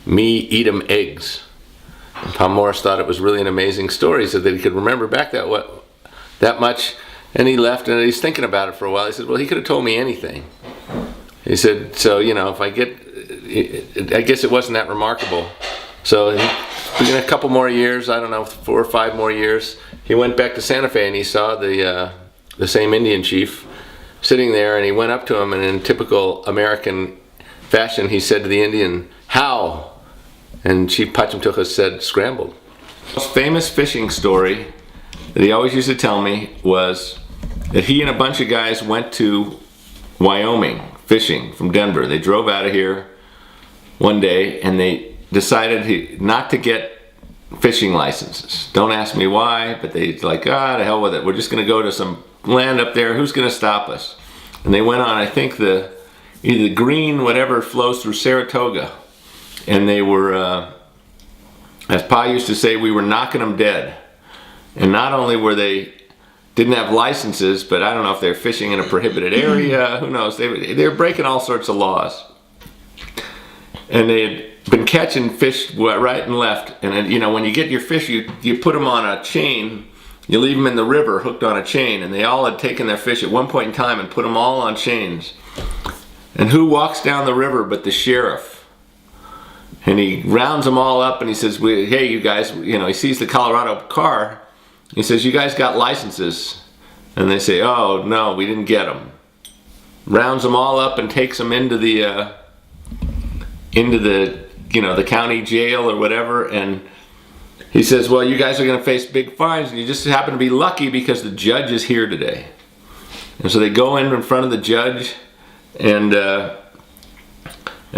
"Me eat 'em eggs." And Palm Morris thought it was really an amazing story, so that he could remember back that much. And he left, and he's thinking about it for a while. He said, "Well, he could have told me anything." He said, "So, if I guess it wasn't that remarkable." So in a couple more years, I don't know, 4 or 5 more years, he went back to Santa Fe, and he saw the same Indian chief sitting there, and he went up to him, and in typical American fashion, he said to the Indian, "How?" And Chief Pachimtuckus said, "Scrambled." The most famous fishing story that he always used to tell me was that he and a bunch of guys went to Wyoming fishing from Denver. They drove out of here one day, and they decided not to get fishing licenses. Don't ask me why, but they like, to hell with it. We're just going to go to some land up there. Who's going to stop us? And they went on, I think, either the Green, whatever flows through Saratoga. And they were, as Pa used to say, we were knocking them dead. And not only didn't have licenses, but I don't know if they're fishing in a prohibited area, who knows. They were breaking all sorts of laws. And they had been catching fish right and left. And then, when you get your fish, you put them on a chain, you leave them in the river hooked on a chain. And they all had taken their fish at one point in time and put them all on chains. And who walks down the river but the sheriff? And he rounds them all up, and he says, "Hey, you guys," he sees the Colorado car. He says, "You guys got licenses?" And they say, "Oh, no, we didn't get them." Rounds them all up and takes them into the the county jail or whatever. And he says, "Well, you guys are going to face big fines, and you just happen to be lucky because the judge is here today." And so they go in front of the judge, and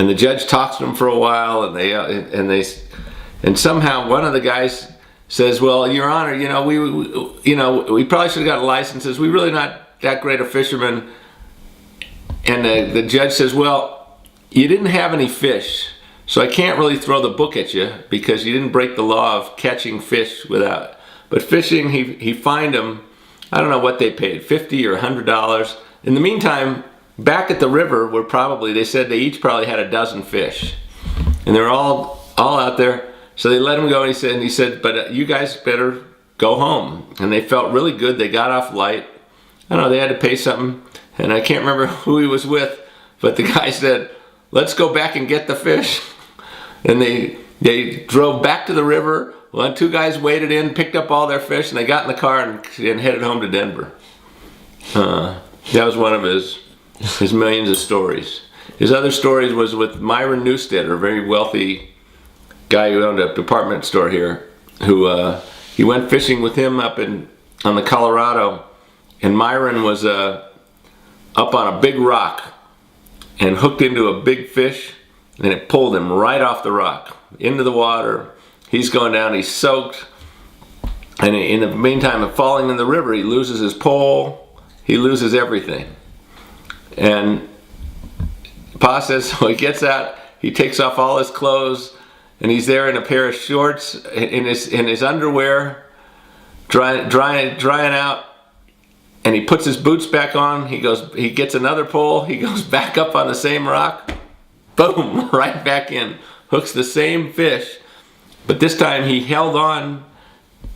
the judge talks to them for a while, and somehow one of the guys says, "Well, Your Honor, we probably should have got licenses. We're really not that great of fishermen." And the judge says, "Well, you didn't have any fish, so I can't really throw the book at you because you didn't break the law of catching fish without." But fishing, he fined them. I don't know what they paid, $50 or $100. In the meantime, back at the river, they said they each probably had a dozen fish, and they're all out there. So they let him go, and he said, "But you guys better go home." And they felt really good. They got off light. I don't know, they had to pay something, and I can't remember who he was with, but the guy said, "Let's go back and get the fish." And they drove back to the river. Well, two guys waded in, picked up all their fish, and they got in the car and headed home to Denver. That was one of his millions of stories. His other stories was with Myron Newstead, a very wealthy guy who owned a department store here, who he went fishing with him up on the Colorado, and Myron was up on a big rock and hooked into a big fish, and it pulled him right off the rock into the water. He's going down, he's soaked, and in the meantime of falling in the river, he loses his pole, he loses everything. And Pa says, so he gets out, he takes off all his clothes, and he's there in a pair of shorts, in his underwear, drying out, and he puts his boots back on, he gets another pole, he goes back up on the same rock, boom, right back in, hooks the same fish. But this time he held on,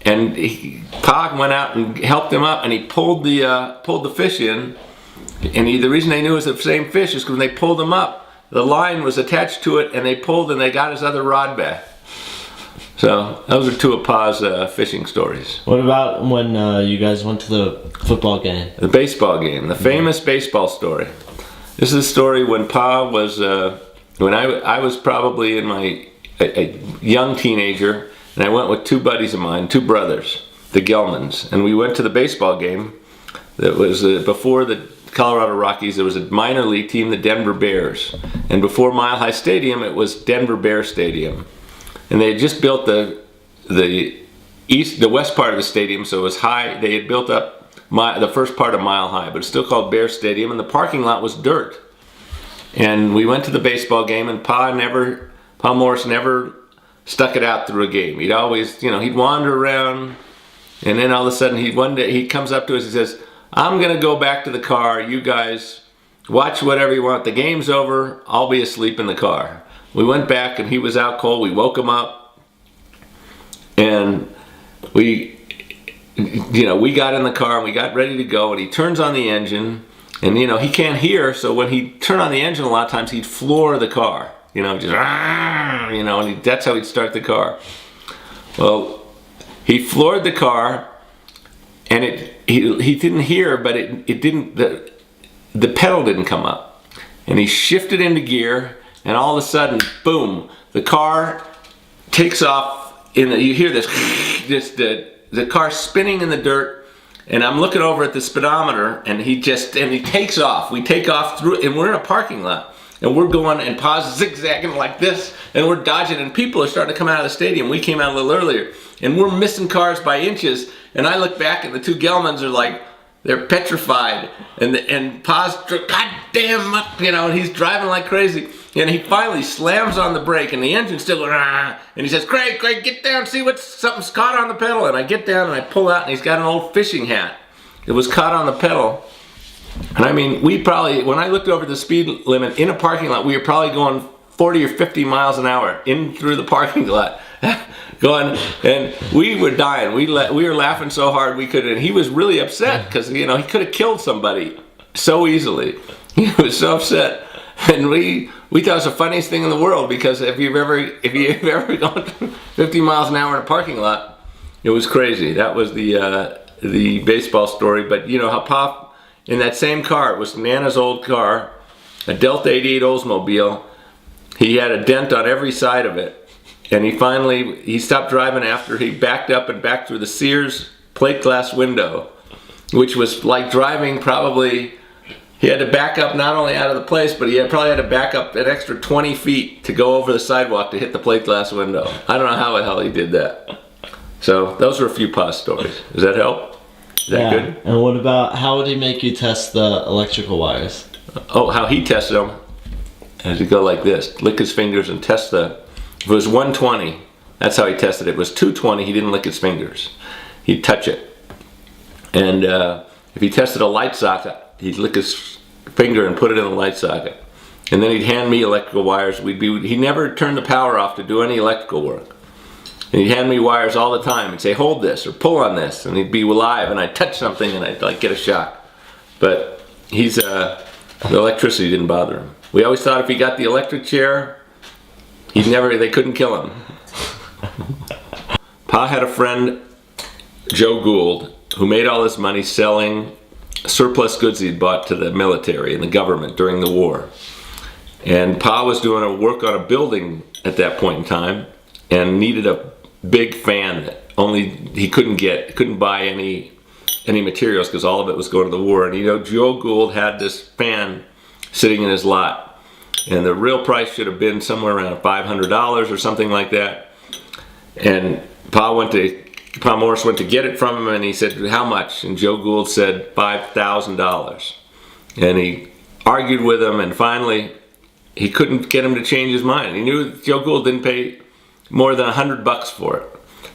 and Pa went out and helped him up, and he pulled the fish in. And the reason they knew it was the same fish is because when they pulled him up, the line was attached to it, and they pulled, and they got his other rod back. So those are two of Pa's fishing stories. What about when you guys went to the football game? The baseball game, the famous baseball story. This is a story when Pa was, when I was probably in a young teenager, and I went with two buddies of mine, two brothers, the Gelmans, and we went to the baseball game that was before the Colorado Rockies. There was a minor league team, the Denver Bears, and before Mile High Stadium, it was Denver Bear Stadium, and they had just built the west part of the stadium, so it was high. They had built up the first part of Mile High, but it's still called Bear Stadium, and the parking lot was dirt. And we went to the baseball game, and Pa Morris never stuck it out through a game. He'd always, he'd wander around, and then all of a sudden one day he comes up to us, he says, "I'm gonna go back to the car, you guys watch whatever you want, the game's over, I'll be asleep in the car." We went back, and he was out cold. We woke him up, and we got in the car, and we got ready to go, and he turns on the engine, and he can't hear, so when he turned on the engine, a lot of times he'd floor the car. Just, and that's how he'd start the car. Well, he floored the car, and he didn't hear, but it didn't, the pedal didn't come up. And he shifted into gear, and all of a sudden, boom, the car takes off, you hear this, the car spinning in the dirt, and I'm looking over at the speedometer, and he takes off. We take off through, and we're in a parking lot. And we're going, and Pa's zigzagging like this, and we're dodging, and people are starting to come out of the stadium. We came out a little earlier, and we're missing cars by inches. And I look back, and the two Gelmans are like, they're petrified. And Pa's, goddamn, and he's driving like crazy. And he finally slams on the brake, and the engine's still going, and he says, Craig, get down, see something's caught on the pedal. And I get down, and I pull out, and he's got an old fishing hat. It was caught on the pedal. And I mean, when I looked over the speed limit in a parking lot, we were probably going 40 or 50 miles an hour in through the parking lot. And we were dying. We were laughing so hard we couldn't. And he was really upset because, he could have killed somebody so easily. He was so upset. And we thought it was the funniest thing in the world, because if you've ever gone 50 miles an hour in a parking lot, it was crazy. That was the baseball story. But how Pa, in that same car, it was Nana's old car, a Delta 88 Oldsmobile. He had a dent on every side of it. And he stopped driving after he backed up and back through the Sears plate glass window, which was like driving probably, he had to back up not only out of the place, but he probably had to back up an extra 20 feet to go over the sidewalk to hit the plate glass window. I don't know how the hell he did that. So those were a few Pa stories. Does that help? Is that good? And what about, how would he make you test the electrical wires? Oh, how he tested them. And he'd go like this, lick his fingers and test if it was 120, that's how he tested it. If it was 220, he didn't lick his fingers. He'd touch it. And if he tested a light socket, he'd lick his finger and put it in the light socket. And then he'd hand me electrical wires. He never turned the power off to do any electrical work. And he'd hand me wires all the time and say, hold this or pull on this. And he'd be live and I'd touch something and I'd like get a shock. But the electricity didn't bother him. We always thought if he got the electric chair, they couldn't kill him. Pa had a friend, Joe Gould, who made all his money selling surplus goods he'd bought to the military and the government during the war. And Pa was doing a work on a building at that point in time and needed a big fan that only he couldn't buy any materials because all of it was going to the war. And Joe Gould had this fan sitting in his lot, and the real price should have been somewhere around $500 or something like that. And Pa Morris went to get it from him, and he said, how much? And Joe Gould said $5,000. And he argued with him, and finally he couldn't get him to change his mind. He knew Joe Gould didn't pay more than $100 for it.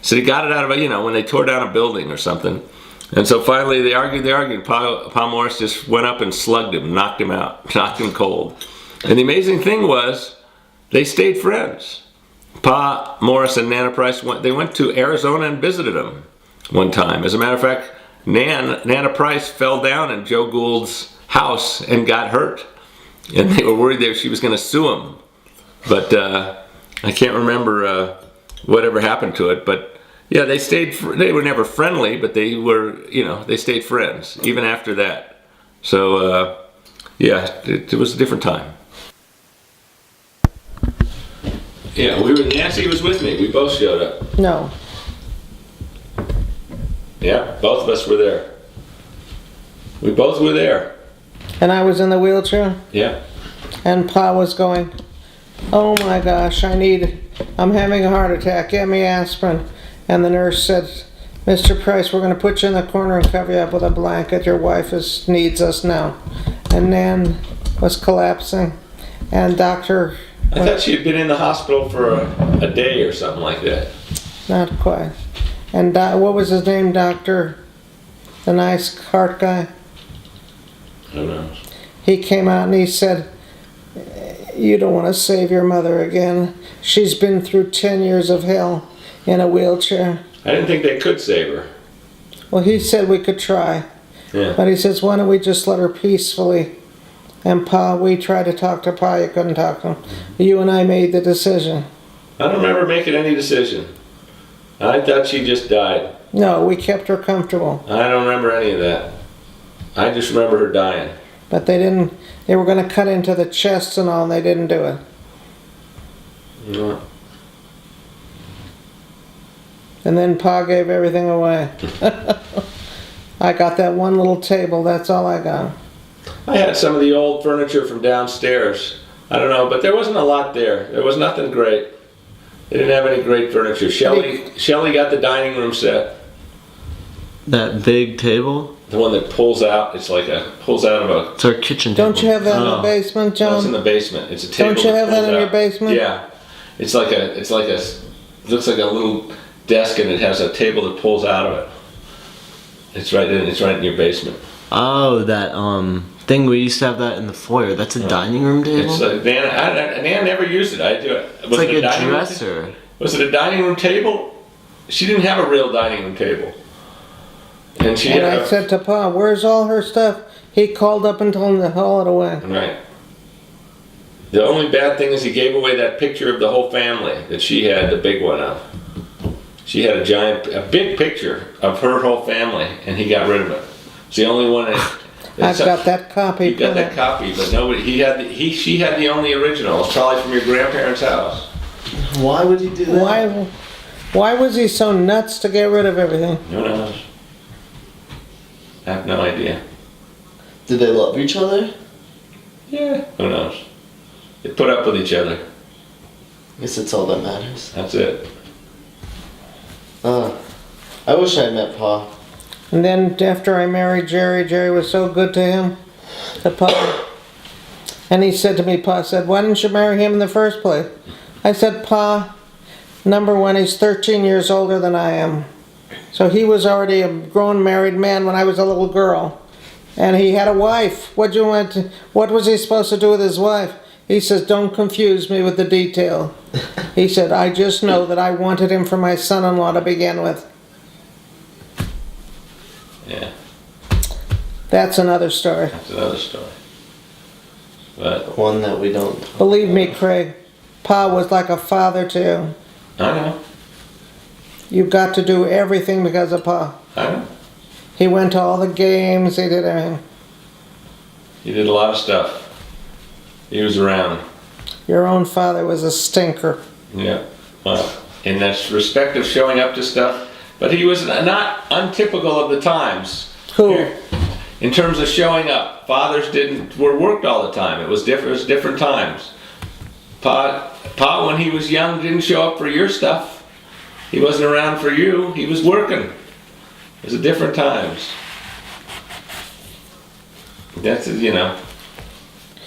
So he got it out of when they tore down a building or something. And so finally they argued. Pa Morris just went up and slugged him, knocked him out, knocked him cold. And the amazing thing was, they stayed friends. Pa Morris and Nana Price went to Arizona and visited him one time. As a matter of fact, Nana Price fell down in Joe Gould's house and got hurt. And they were worried that she was going to sue him. But I can't remember whatever happened to it. But yeah, they were never friendly, but they were, they stayed friends even after that. So yeah, it was a different time. Yeah, Nancy was with me. We both showed up. No. Yeah, both of us were there. We both were there. And I was in the wheelchair, Yeah. and Pa was going, oh my gosh, I'm having a heart attack, get me aspirin. And the nurse said, Mr. Price, we're going to put you in the corner and cover you up with a blanket. Your wife needs us now. And Nan was collapsing. And I thought she had been in the hospital for a day or something like that. Not quite. And what was his name, Doctor? The nice heart guy? Who knows? He came out and he said, you don't want to save your mother again. She's been through 10 years of hell in a wheelchair. I didn't think they could save her. Well, he said we could try. Yeah. But he says, why don't we just let her peacefully? And Pa, we tried to talk to Pa, you couldn't talk to him. You and I made the decision. I don't remember making any decision. I thought she just died. No, we kept her comfortable. I don't remember any of that. I just remember her dying. But they were going to cut into the chest and all, and they didn't do it. No. And then Pa gave everything away. I got that one little table, that's all I got. I had some of the old furniture from downstairs. I don't know, but there wasn't a lot there. There was nothing great. They didn't have any great furniture. Shelley got the dining room set. That big table? The one that pulls out. It's like pulls out of a. It's our kitchen table. Don't you have that in the basement, John? No, it's in the basement. It's a table. Don't you have that in your out. basement? Yeah, it looks like a little desk, and it has a table that pulls out of it. It's right in your basement. Oh, that thing we used to have that in the foyer. That's a dining room table? It's Nan never used it. I do it. It's like a dresser. Was it a dining room table? She didn't have a real dining room table. And I said to Pa, where's all her stuff? He called up and told him to haul it away. Right. The only bad thing is he gave away that picture of the whole family that she had the big one of. She had a big picture of her whole family, and he got rid of it. It's the only one. I've got that copy. You got that copy, but nobody. She had the only original. It's probably from your grandparents' house. Why would he do that? Why was he so nuts to get rid of everything? Who knows? I have no idea. Did they love each other? Yeah. Who knows? They put up with each other. I guess that's all that matters. That's it. I wish I met Pa. And then after I married Jerry, Jerry was so good to him, to Pa. And he said to me, Pa said, why didn't you marry him in the first place? I said, Pa, number one, he's 13 years older than I am. So he was already a grown married man when I was a little girl. And he had a wife. What was he supposed to do with his wife? He says, don't confuse me with the detail. He said, I just know that I wanted him for my son-in-law to begin with. Yeah, That's another story. that's another story. But One that we don't talk Believe me, about. Craig, Pa was like a father to you. I know, You've got to do everything because of Pa. I know. He went to all the games, he did everything. He did a lot of stuff. He was around. Your own father was a stinker. Yeah. Well, in that respect of showing up to stuff, but he was not untypical of the times. Who? In terms of showing up, fathers were worked all the time. It was different times. Pa, when he was young, didn't show up for your stuff. He wasn't around for you. He was working. It was a different times. That's, you know.